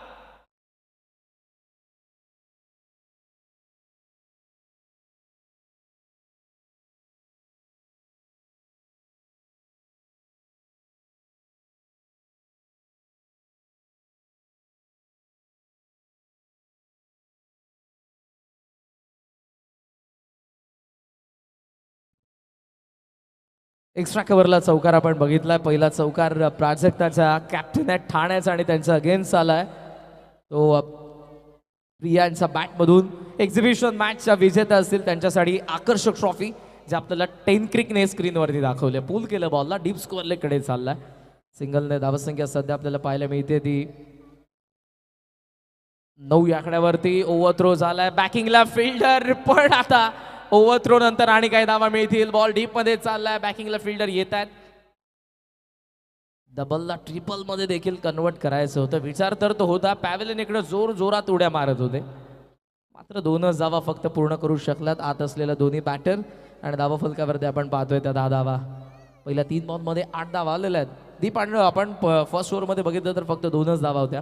एक्स्ट्रा कव्हरला चौकार आपण बघितलाय. पहिला चौकार प्राजक्ताचा कॅप्टन आहे ठाण्याचा आणि त्यांचा अगेन्स्ट आलाय तो प्रियांच्या बॅटमधून. एक्झिबिशन मॅचच्या विजेता असतील त्यांच्यासाठी आकर्षक ट्रॉफी जे आपल्याला 10 क्रिकने स्क्रीनवरती दाखवले. पूल केलं बॉलला, डीप स्कोअरकडे चाललाय. सिंगलने धावसंख्या सध्या आपल्याला पाहायला मिळते ती 9 या आकड्यावरती. ओव्हरथ्रो झालाय, बॅकिंगला फिल्डर, पण आता ओव्हरथ्रो नंतर आणि काही धावा मिळतील. बॉल डीप मध्ये चाललाय, बॅकिंगला फिल्डर येत आहेत. डबलला ट्रिपल मध्ये देखील कन्वर्ट करायचं होतं. विचार तर तो होता, पॅव्हलियन इकडे जोर जोरात उड्या मारत होते, मात्र 2च धावा फक्त पूर्ण करू शकलात आत असलेल्या दोन्ही बॅटर. आणि धावा फलकावरती आपण पाहतोय त्या 10 धावा. पहिल्या 3 बॉलमध्ये 8 धावा आलेल्या आहेत. दीप आणि आपण फर्स्ट ओव्हरमध्ये बघितलं तर फक्त 2च धावा होत्या,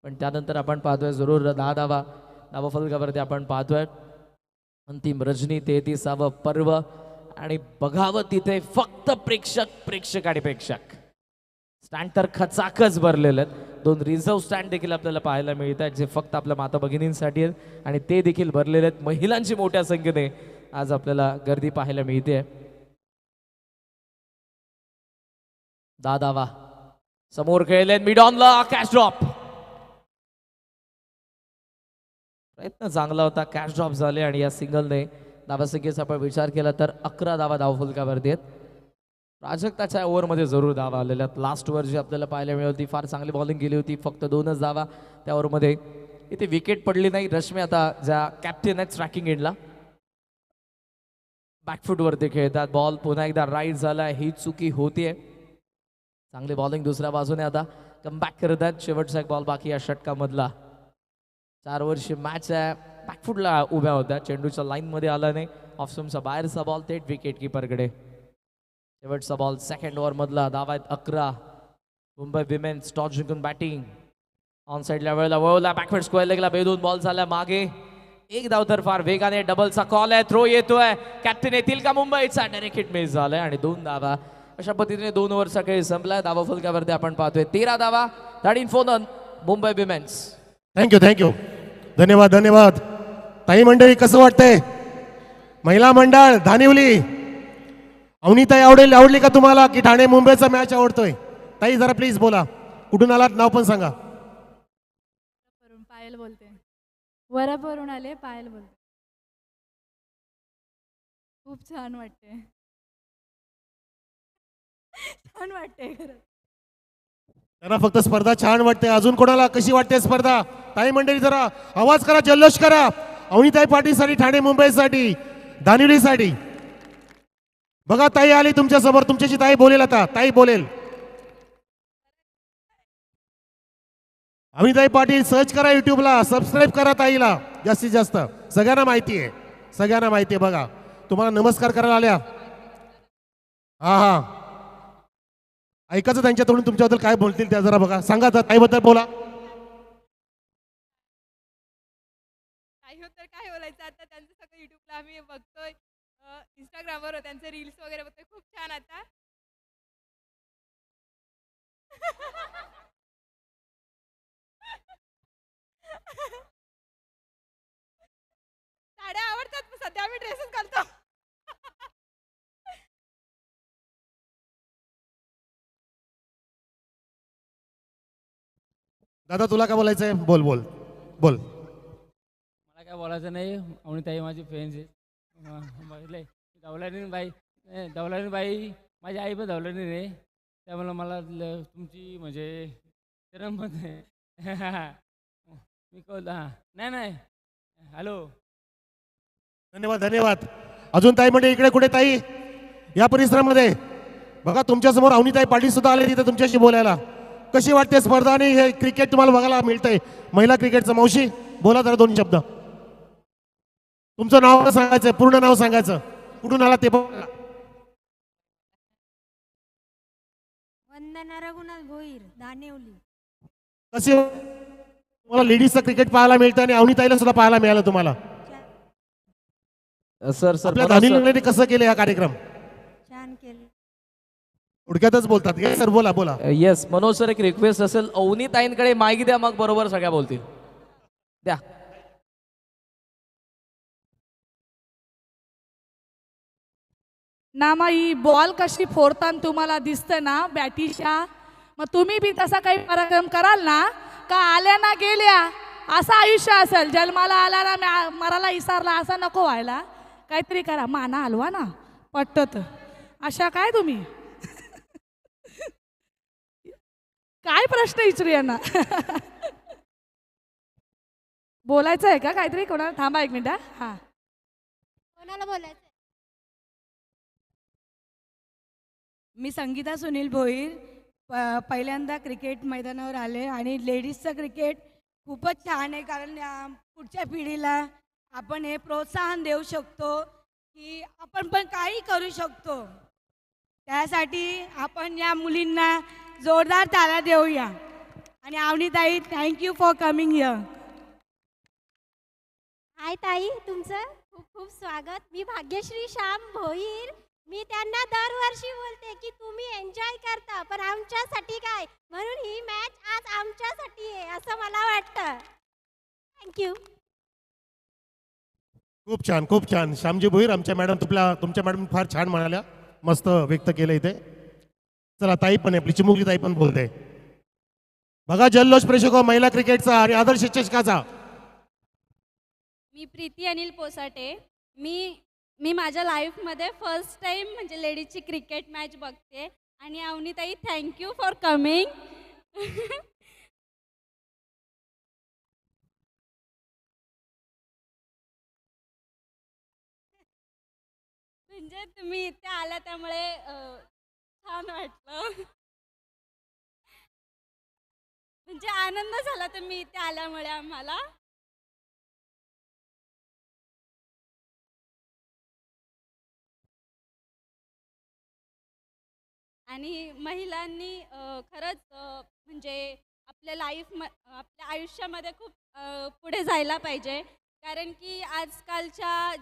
पण त्यानंतर आपण पाहतोय जरूर 10 धावा. धावा फलकावरती आपण पाहतोय अंतिम रजनी 33वा पर्व. आणि बघावं तिथे फक्त प्रेक्षक आणि प्रेक्षक. स्टँड तर खचाखच भरलेले आहेत. 2 रिझर्व्ह स्टँड देखील आपल्याला पाहायला मिळत आहेत, जे फक्त आपल्या माता भगिनींसाठी आहेत, आणि ते देखील भरलेले आहेत. महिलांची मोठ्या संख्येने आज आपल्याला गर्दी पाहायला मिळते. 10 धावा समोर खेळलेत, मिड ऑनला कॅच ड्रॉप. प्रयत्न चांगला होता, कॅच ड्रॉप झाले. आणि या सिंगलने धावासंख्येचा आपण विचार केला तर 11 धावा धावफलकावरती आहेत. प्राजक्ताच्या ओव्हरमध्ये जरूर धावा आलेल्या आहेत. लास्ट ओव्हर जी आपल्याला पाहायला मिळाली होती, फार चांगली बॉलिंग गेली होती, फक्त 2च धावा त्या ओव्हरमध्ये. इथे विकेट पडली नाही. रश्मी आता ज्या कॅप्टन आहेत ट्रॅकिंग एंडला, बॅकफुटवरती खेळतात. बॉल पुन्हा एकदा राईट झाला, ही चुकी होतीये. चांगली बॉलिंग दुसऱ्या बाजूने आता कमबॅक करत आहेत. शेवटचा एक बॉल बाकी या षटकामधला. 4 ओव्हरची मॅच आहे. बॅकफुटला उभ्या होत्या, चेंडूच्या लाईनमध्ये आला नाही. ऑफस्टम्पचा बाहेरचा बॉल थेट विकेट किपरकडे. शेवटचा बॉल सेकंड ओव्हर मधला. धावा आहेत 11. मुंबई विमेन्स टॉस जिंकून बॅटिंग. ऑन साईडला वेळेला वळवला, बॅकवर्ड स्क्वेअर लेगला 2 बॉल झाला मागे. 1 धाव तर फार वेगाने. डबलचा कॉल आहे, थ्रो येतोय. कॅप्टन येतील का मुंबईचा? डायरेक्ट हिट मिस झालाय आणि 2 धावा. अशा पद्धतीने 2 ओव्हरचा खेळ संपलाय. धावा फलकावरती आपण पाहतोय 13 धावा. 13 मुंबई विमेन्स. थँक्यू. धन्यवाद. ताई मंडळी, कसं वाटतंय? महिला मंडळ धानिवली, अवनीताई आवडली का तुम्हाला, की ठाणे मुंबईचा मॅच आवडतोय? ताई जरा प्लीज बोला, कुठून आलात, नाव पण सांगा. पायल बोलते. वरापवरून आले, पायल बोलते. खूप छान वाटते. छान वाटते खरं. त्यांना फक्त स्पर्धा छान वाटते. अजून कोणाला कशी वाटते स्पर्धा? ताई मंडळी जरा आवाज करा, जल्लोष करा. अवनीताई पाटीलसाठी, ठाणे मुंबईसाठी, धानिवलीसाठी. बघा ताई आली तुमच्या समोर, तुमच्याशी ताई बोलेल. आता ताई बोलेल. अवनीताई पाटील सर्च करा युट्यूबला, सबस्क्राईब करा ताईला जास्तीत जास्त. सगळ्यांना माहिती आहे. बघा तुम्हाला नमस्कार करायला आल्या. हा ऐकायचं त्यांच्याकडून, तुमच्याबद्दल काय बोलतील त्या जरा बघा. सांगा ताईबद्दल बोला. काय बोलायचं आता, त्यांचं सगळं युट्यूबला आम्ही बघतोय, इंस्टाग्रामवर त्यांचे रील्स वगैरे बघतोय. खूप छान. आता साड्या आवडतात, पण सध्या आम्ही ड्रेसेस घालतो. दादा तुला काय बोलायचंय? बोल. मला काय बोलायचं नाही. अवनीताई माझी फ्रेंड्स आहे. बघितले दौलानी बाई माझी आई पण दौलानी आहे, त्यामुळे मला तुमची म्हणजे शरममध्ये मी कळलं. नाही हॅलो. धन्यवाद. अजून ताई म्हणजे इकडे कुठे ताई या परिसरामध्ये बघा, तुमच्यासमोर अवनीताई पाटील सुद्धा आले तिथे तुमच्याशी बोलायला. कशी वाटते स्पर्धा आणि हे क्रिकेट तुम्हाला बघायला मिळतंय, महिला क्रिकेटचं? मावशी बोला जरा 2 शब्द. तुमचं नाव सांगायचं, पूर्ण नाव सांगायचं, कुठून आला ते पण. वंदना रघुनाथ भोईर, धानिवली. कशी तुम्हाला लेडीजचं क्रिकेट पाहायला मिळतं आणि अवनीताईला सुद्धा पाहायला मिळालं तुम्हाला? सर आपल्या धानिवलीने कसं केलं हा कार्यक्रम? छान केले. थोडक्यातच बोलतात. सर बोला. येस मनोज सर, एक रिक्वेस्ट असेल, अवनीताईंकडे माईक द्या, मग बरोबर सगळ्या बोलतील. द्या. ना मग ही बॉल कशी फोडताना तुम्हाला दिसतं ना बॅटीच्या, मग तुम्ही बी तसा काही पराक्रम कराल ना, का आल्या ना गेल्या असं आयुष्य असेल. जन्माला आला ना मराला विसरला असं नको व्हायला. काहीतरी करा, माना हलवा ना. पटत. अशा काय तुम्ही काय प्रश्न विचारू यांना बोलायचं आहे का काहीतरी कोणाला? थांबा एक मिनिट. हा कोणाला बोलायचं? मी संगीता सुनील भोईर. पहिल्यांदा क्रिकेट मैदानावर आले आणि लेडीजचं क्रिकेट खूपच छान आहे, कारण पुढच्या पिढीला आपण हे प्रोत्साहन देऊ शकतो की आपण पण काही करू शकतो. त्यासाठी आपण या मुलींना जोरदार ताला देऊया. आणि अवनीताई, थँक्यू फॉर कमिंग हिअर. हाय ताई, तुमचं खूप खूप स्वागत. मी भाग्यश्री श्याम भोईर. मी त्यांना दरवर्षी बोलते की तुम्ही एन्जॉय करता, पण आमच्यासाठी काय, म्हणून ही मॅच आज आमच्यासाठी आहे असं मला वाटतं. थँक्यू. खूप छान, खूप छान. श्यामजी भोईर, तुमच्या मॅडम फार छान म्हणाल्या, मस्त व्यक्त केलं इथे. चला ताई पण आपली चिमुकली ताई पण बोलते. बघा जल्लोष प्रेक्षक महिला क्रिकेटचा आणि आदर्श चषकाचा. मी प्रीती अनिल पोसाटे. मी माझ्या लाईफमध्ये फर्स्ट टाइम म्हणजे लेडीजची क्रिकेट मॅच बघते. आणि अवनीताई, थँक्यू फॉर कमिंग. म्हणजे तुम्ही इथे आला त्यामुळे छान वाटलं. म्हणजे आनंद झाला तुम्ही इथे आल्यामुळे आम्हाला. आणि महिलांनी खरंच म्हणजे आपल्या आपल्या आयुष्यामध्ये खूप पुढे जायला पाहिजे. कारण की आजकालच्या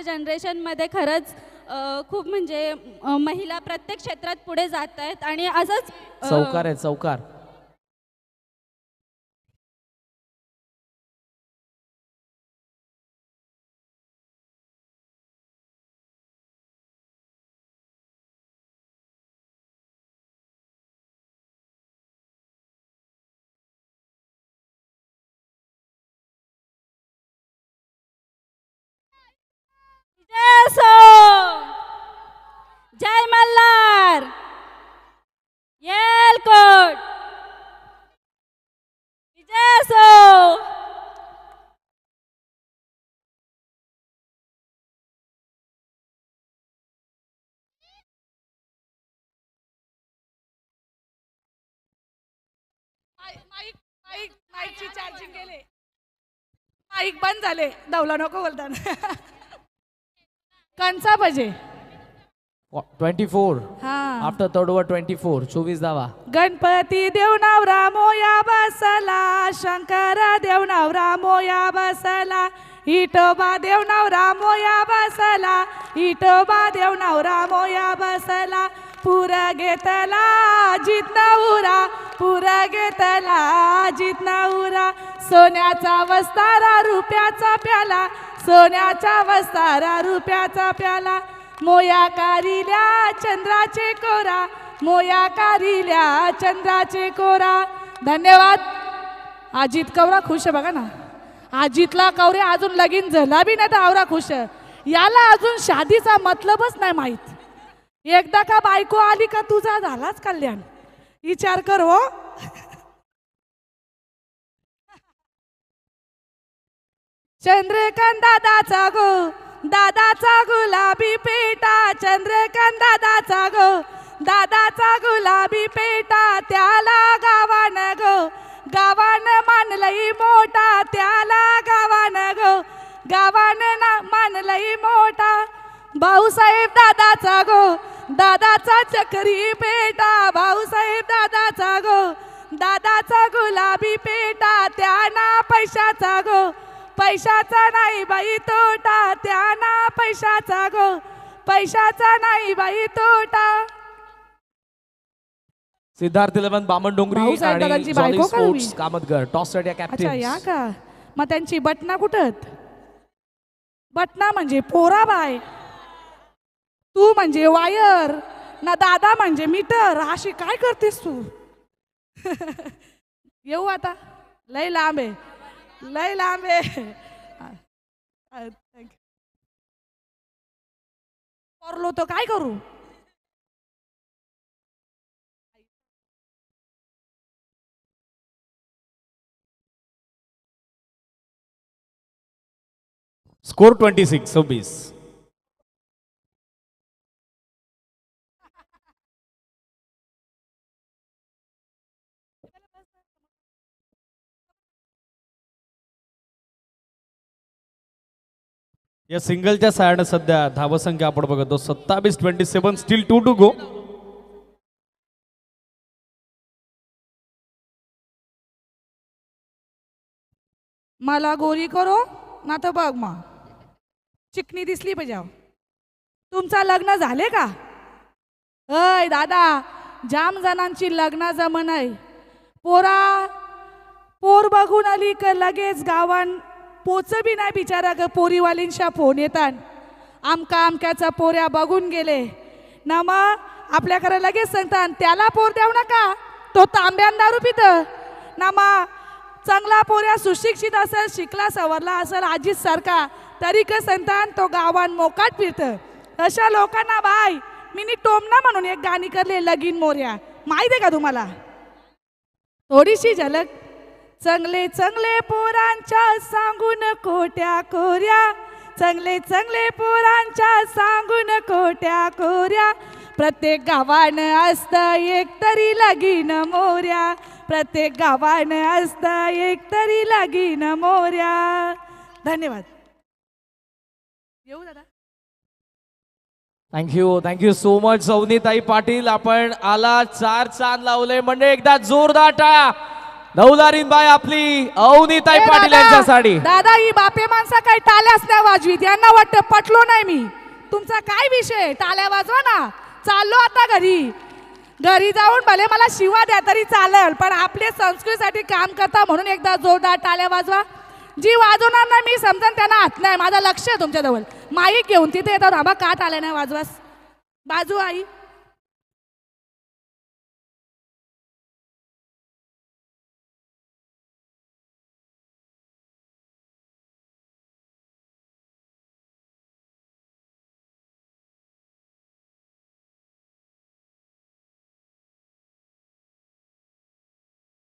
जनरेशनमध्ये खरंच खूप म्हणजे महिला प्रत्येक क्षेत्रात पुढे जात आहेत. आणि असंच चौकार आहे, चौकार. जय मल्हार. येलकोट. विजय असो. माईकची चार्जिंग गेले, माईक बंद झाले. दवला नको बोलताना. कंचा पाहिजे 24. हा. After third over 24. 24 धावा. गणपती देव नवरा मोया बसला, शंकर देव नवरा मोया बसला, इटोबा देव नवरा मोया बसला, इटोबा देव नवरा मोया बसला. पुर घेतला जितना उरा, पुर घेतला जितना उरा. सोन्याचा वस्तारा रुपयाचा प्याला, सोन्याचा वस्तारा रुपयाचा प्याला. मोया कारिल्या चंद्राचे कोरा, मोया कारिल्या चंद्राचे कोरा. धन्यवाद. अजित कवरा खुश आहे बघा ना. अजितला कवरे अजून लगीन झाला बी नाही तर आवरा खुश. याला अजून शादीचा मतलबच नाही माहीत. एकदा का बायको आली का तुझा झालाच कल्याण. विचार कर हो. चंद्रकांत दादाचा गो, दादाचा गुलाबी पेटा. चंद्रकांत दादाचा गो, दादाचा गुलाबी पेटा. त्याला गावान गो, गावान मानलई मोठा. त्याला गावान गो, गावान मानलई मोठा. भाऊसाहेब दादाचा गो, दादाचा चक्री पेटा. भाऊसाहेब दादाचा गो, दादाचा गुलाबी पेटा. त्याना पैशाचा गो, पैशाचा नाही बाई तोटा. त्याना पैशाचा गो, पैशाचा नाही बाई तोटा. सिद्धार्थ इलेवन बामण डोंगरी भाऊसाहेब आणि दादांची जॉली बायको का स्पोर्ट्स तुम्ही? कामतगर टॉस साठी अच्छा कॅप्टन. या का. मग त्यांची बटना कुठं? बटना म्हणजे पोरा बाय. तू म्हणजे वायर ना, दादा म्हणजे मीटर. अशी काय करतेस तू? येऊ आता. लय लांब आहे, लय लांब आहे. थँक्यू. करलो तर काय करू? स्कोर 26. या सिंगलच्या सायड सध्या धावसंख्या आपण बघतो 27-27, स्टील 2 to go. मला गोरी करो ना तर बघ मग चिकनी दिसली पाहिजे. तुमचा लग्न झाले का? अय दादा, जाम जणांची लग्न जमन आहे. पोर बघून आली का लगेच गावान पोच बी नाही बिचारा ग. पोरीवालींच्या फोन येतात, आमक्याचा पोऱ्या बघून गेले ना, मग आपल्याकडे लगेच सांगतात त्याला पोर देऊ नका, तो तांब्यान दारू पित ना. मग चांगला पोऱ्या सुशिक्षित असेल, शिकला सवरला असेल आजीच सारखा, तरी का सांगतात तो गावान मोकाट फिरत. अशा लोकांना बाय मी टोमना म्हणून एक गाणी करले, लगीन मोऱ्या, माहिती आहे का तुम्हाला? थोडीशी झलक. चांगले चांगले पोरांच्या सांगून कोट्या कोऱ्या, चांगले चांगले पोरांच्या सांगून कोट्या कोऱ्या, प्रत्येक गावान असत एक तरी लगीन मोऱ्या, प्रत्येक गावान असत एक तरी लगीन मोऱ्या. धन्यवाद. येऊ दादा. थँक्यू सो मच सौनीताई पाटील. आपण आला 4 चांद लावले म्हणजे एकदा जोरदार टाळ्या नवलारीन बाई आपली अवनीताई पाटील यांच्यासाठी. दादा ही बापे माणसा काही टाळ्याच नाही वाजवीत, यांना वाटतं पटलो नाही मी. तुमचा काय विषय? टाळ्या वाजवा ना. चाललो आता घरी जाऊन भले मला शिवा द्या तरी चालेल, पण आपल्या संस्कृतीसाठी काम करता म्हणून एकदा जोरदार टाळ्या वाजवा. जी वाजवणार ना मी समजन त्यांना हात नाही. माझं लक्ष आहे तुमच्याजवळ. माईक घेऊन तिथे येतात, आबा का टाळ्या नाही वाजवास? बाजू आई.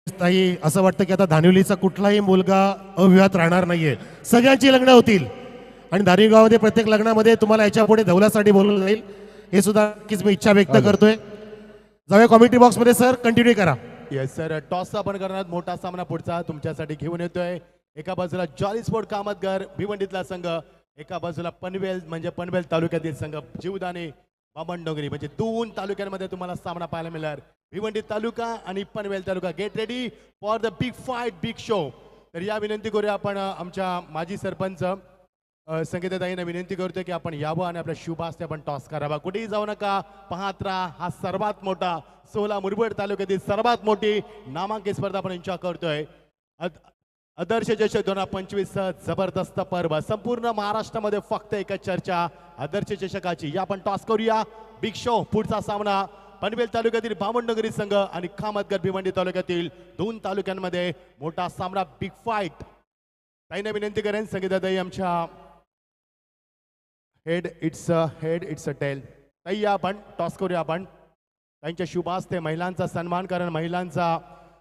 ताई, असं वाटतं की आता धानिवलीचा कुठलाही मुलगा अविवाहित राहणार नाहीये. सगळ्यांची लग्न होतील आणि धानिवली गावामध्ये प्रत्येक लग्नामध्ये तुम्हाला याच्या पुढे धवलासाठी बोलवलं जाईल. हे सुद्धा नक्कीच मी इच्छा व्यक्त करतोय. जाऊया कॉमेंट्री बॉक्स मध्ये. सर कंटिन्यू करा. येस सर, टॉस आपण करणार. मोठा सामना पुढचा तुमच्यासाठी घेऊन येतोय. एका बाजूला जॉली स्पोर्ट कामतगर भिवंडीतला संघ, एका बाजूला पनवेल म्हणजे पनवेल तालुक्यातील संघ जीवदानी बामणडोंगरी, म्हणजे 2 तालुक्यांमध्ये तुम्हाला सामना पाहायला मिळणार. भिवंडी तालुका आणि Panvel taluka. Get ready for the big fight, big show. तर या विनंती करूया आपण आमच्या माजी सरपंच संगीताताईंना विनंती करतोय की आपण यावं आणि आपल्या शुभ हस्ते आपण टॉस करावा. कुठेही जाऊ नका, पाहत राहा. हा सर्वात मोठा 16 मुरबाड तालुक्यातील सर्वात मोठी नामांकित स्पर्धा आपण एन्जॉय करतोय. आदर्श चषक 2025 जबरदस्त पर्व. संपूर्ण महाराष्ट्रामध्ये फक्त एकच चर्चा आदर्श चषकाची. या आपण टॉस करूया. बिग शो पुढचा सामना पनवेल तालुक्यातील बामणडोंगरी संघ आणि कामतगर भिवंडी तालुक्यातील 2 तालुक्यांमध्ये मोठा सामना, बिग फाईट. ताईंना विनंती करेन संगीताताई आमच्या हेड इट्स अ टेल. ताई या आपण टॉस करूया. आपण त्यांच्या शुभ हस्ते महिलांचा सन्मान, कारण महिलांचा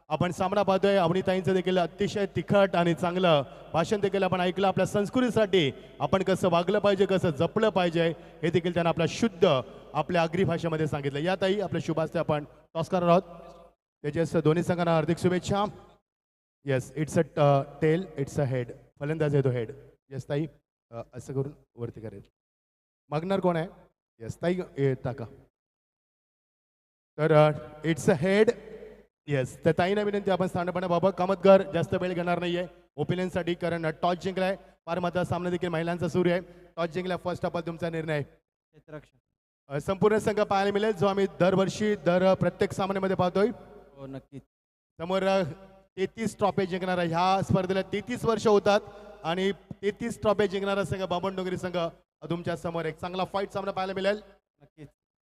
आपण सामना पाहतोय. अवनीताईंचं देखील अतिशय तिखट आणि चांगलं भाषण देखील आपण ऐकलं. आपल्या संस्कृतीसाठी आपण कसं वागलं पाहिजे, कसं जपलं पाहिजे हे देखील त्यांना आपल्या शुद्ध आपल्या आगरी भाषेमध्ये सांगितलं. या ताई आपल्या शुभ हस्ते आपण टॉस करणार आहोत. त्याच्या दोन्ही संघांना हार्दिक शुभेच्छा. Yes, it's a tail, it's a head. फलंदाज आहे तो हेड. येस ताई, असं करून वरती करेल. मागणार कोण आहे? येस ताई टाका. तर इट्स अ हेड. येस, तर ताईंना विनंती आपण स्थानपणे बाबा कामतगर जास्त वेळ घेणार नाहीये ओपिनियनसाठी, कारण टॉस जिंकलाय. फार महत्त्वाचा सामना देखील महिलांचा सुरू आहे. टॉस जिंकला, फर्स्ट ऑफ ऑल तुमचा निर्णय. संपूर्ण संघ पाहायला मिळेल जो आम्ही दरवर्षी प्रत्येक सामन्यामध्ये पाहतोय. हो नक्कीच. समोर 33 ट्रॉफी जिंकणारा, ह्या स्पर्धेला 33 वर्ष होतात आणि 33 ट्रॉफी जिंकणारा संघ बामणडोंगरी संघ तुमच्या समोर. एक चांगला फाईट सामना पाहायला मिळेल. नक्कीच.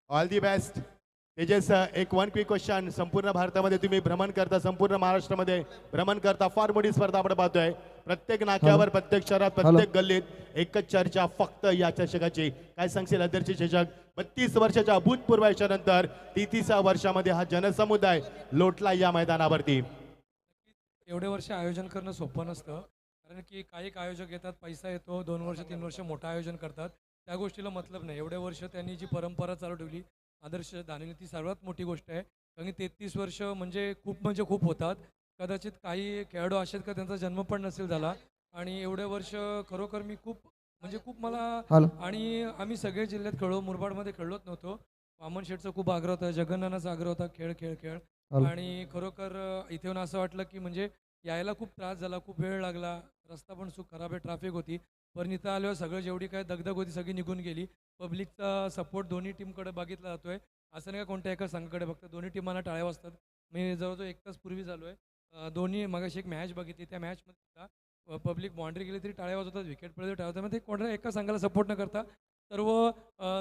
All the best. तेजस एक वन क्विक क्वेश्चन. संपूर्ण भारतामध्ये तुम्ही भ्रमण करता, संपूर्ण महाराष्ट्रामध्ये भ्रमण करता, फार मोठी स्पर्धा आपण पाहतोय. प्रत्येक नाक्यावर, प्रत्येक शहरात, प्रत्येक गल्लीत एकच चर्चा फक्त या चषकाची. काय सांगशील आदर्श चषक 32 वर्षाच्या अभूतपूर्व यशानंतर 33व्या वर्षामध्ये हा जनसमुदाय लोटला या मैदानावरती. एवढे वर्ष आयोजन करणं सोपं नसतं, कारण की काही आयोजक येतात, पैसा येतो, 2 वर्ष 3 वर्ष मोठं आयोजन करतात, त्या गोष्टीला मतलब नाही. एवढे वर्ष त्यांनी जी परंपरा चालू ठेवली आदर्श दानवेने, ती सर्वात मोठी गोष्ट आहे. कारण की 33 वर्ष म्हणजे खूप होतात. कदाचित काही खेळाडू असे का त्यांचा जन्म पण नसेल झाला, आणि एवढे वर्ष खरोखर मी खूप मला आणि आम्ही सगळे जिल्ह्यात खेळलो, मुरबाडमध्ये खेळलोच नव्हतो. वामन शेठचा खूप आग्रह होता, जगन्नाथाचा आग्रह होता, खेळ आणि खरोखर इथे येऊन असं वाटलं की म्हणजे यायला खूप त्रास झाला, खूप वेळ लागला, रस्ता पण खराब आहे, ट्रॅफिक होती, पण इथं आल्यावर सगळं जेवढी काय दगदग होती सगळी निघून गेली. पब्लिकचा सपोर्ट दोन्ही टीमकडे बघितला जातोय, असं नाही का कोणत्या एका संघाकडे, फक्त दोन्ही टीमांना टाळ्या वाजतात. मी जवळजवळ 1 तास पूर्वी झालो आहे, दोन्ही मगाशी एक मॅच बघितली, त्या मॅचमध्ये सुद्धा पब्लिक बाउंड्री गेली तरी टाळ्या वाजवतात, विकेट पडले टाळ्या वाजवतात. ते कोणत्या एका संघाला सपोर्ट न करता सर्व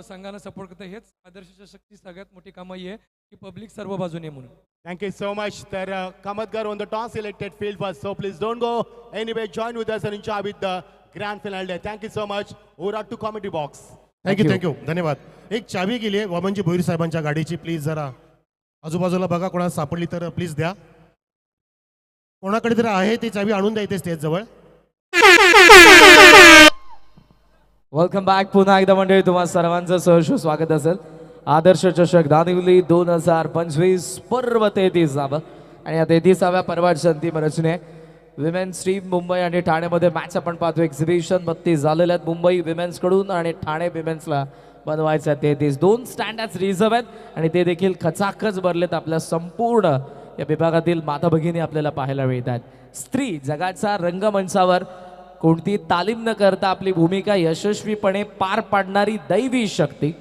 संघांना सपोर्ट करतात. हेच आदर्श चषकची सगळ्यात मोठी कमाई आहे की पब्लिक सर्व बाजूने म्हणून. Thank you so much. तर Kamatgar on the toss selected field first. So please don't go anywhere. Join with us and enjoy with the grand finale day. Thank you so much. Over to comedy box. Thank you धन्यवाद. एक चावी गेली आहे वामनजी भोईर साहेबांच्या गाडीची. Please जरा आजूबाजूला बघा, कोणाला सापडली तर प्लीज द्या. कोणाकडे तरी आहे ती चावी आणून द्या इथे स्टेज जवळ. Welcome back. पुन्हा एकदा मंडळी तुम्हा सर्वांचं सहर्ष स्वागत असेल. आदर्श चषक दानिवली 2025 पर्व 33 आणि या 33व्या पर्वाची अंतिम रचने विमेन्स टीम मुंबई आणि ठाणेमध्ये मॅच आपण पाहतो. एक्झिबिशन 32 झालेले आहेत मुंबई विमेन्स कडून आणि ठाणे विमेन्सला बनवायचं आहे 33. 2 स्टँडर्ड्स रिझर्व आहेत आणि ते देखील खचाखच भरलेत. आपल्या संपूर्ण या विभागातील माता भगिनी आपल्याला पाहायला मिळतात. स्त्री जगाच्या रंगमंचावर कोणती तालीम न करता आपली भूमिका यशस्वीपणे पार पाडणारी दैवी शक्ती.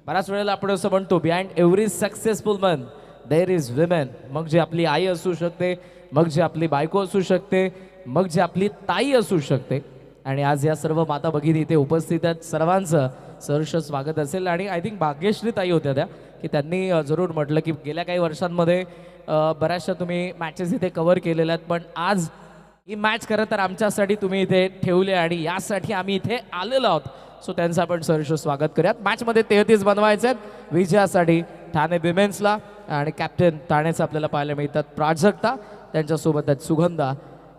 बऱ्याच वेळेला आपण असं म्हणतो, behind every successful man there is women. मग जी आपली आई असू शकते, मग जी आपली बायको असू शकते, मग जी आपली ताई असू शकते. आणि आज या सर्व माता भगिनी इथे उपस्थित आहेत. सर्वांचं सहर्ष स्वागत असेल. आणि आय थिंक भाग्यश्री ताई होत्या त्या, की त्यांनी जरूर म्हटलं की गेल्या काही वर्षांमध्ये बऱ्याचशा तुम्ही मॅचेस इथे कव्हर केलेल्या आहेत, पण आज ही मॅच खरं तर आमच्यासाठी तुम्ही इथे ठेवले आणि यासाठी आम्ही इथे आलेलो आहोत. सो त्यांचं आपण सहर्ष स्वागत करूयात. मॅचमध्ये 33 बनवायचे आहेत विजयासाठी ठाणे विमेन्सला. आणि कॅप्टन ठाणेचं आपल्याला पाहायला मिळतात प्राजक्ता, त्यांच्यासोबत आहेत सुगंधा,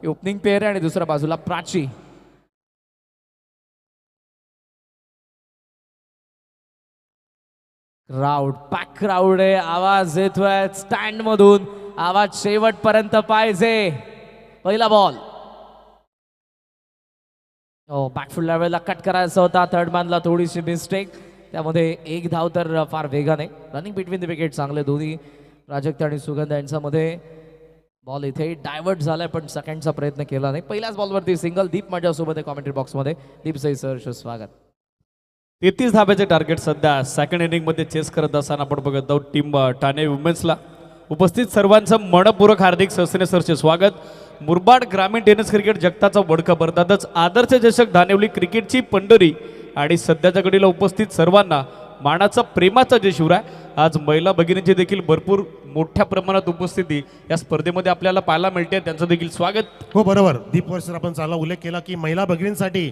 ओपनिंग पेअर आहे, आणि दुसऱ्या बाजूला प्राची. क्राऊड पॅक क्राऊड आहे, आवाज येतोय स्टँड मधून, आवाज शेवटपर्यंत पाहिजे. पहिला बॉल बॅकफुल वेळेला कट करायचा होता, थर्ड मॅनला थोडीशी मिस्टेक, त्यामध्ये 1 धाव तर फार वेगाने. रनिंग बिटवीन द विकेट चांगले दोन्ही प्राजक्ता आणि सुगंधा यांच्यामध्ये. बॉल इथे डायव्हर्ट झालाय पण सेकंडचा प्रयत्न केला नाही. पहिल्याच बॉलवरती सिंगल. दीप माझ्यासोबत आहे कॉमेंट्री बॉक्समध्ये. दीप सई सहर्ष स्वागत. 33 धाब्याचे टार्गेट सध्या सेकंड इनिंगमध्ये चेस करत असताना आपण बघत आहोत टीम ठाणे वुमेन्सला. उपस्थित सर्वांचं मनपूर्वक हार्दिक सहस्रे सरचे स्वागत. मुरबाड ग्रामीण टेनिस क्रिकेट जगताचा बडका भरतातच आदर्श चषक दानिवली क्रिकेटची पंढरी आणि सध्याच्या घडीला उपस्थित सर्वांना मानाचा प्रेमाचा जय शिवराय. आज महिला भगिनींची देखील भरपूर मोठ्या प्रमाणात उपस्थिती या स्पर्धेमध्ये आपल्याला पाहायला मिळते, त्यांचं देखील स्वागत. हो बरोबर. दीपवर सर आपण चांगला उल्लेख केला की महिला भगिनींसाठी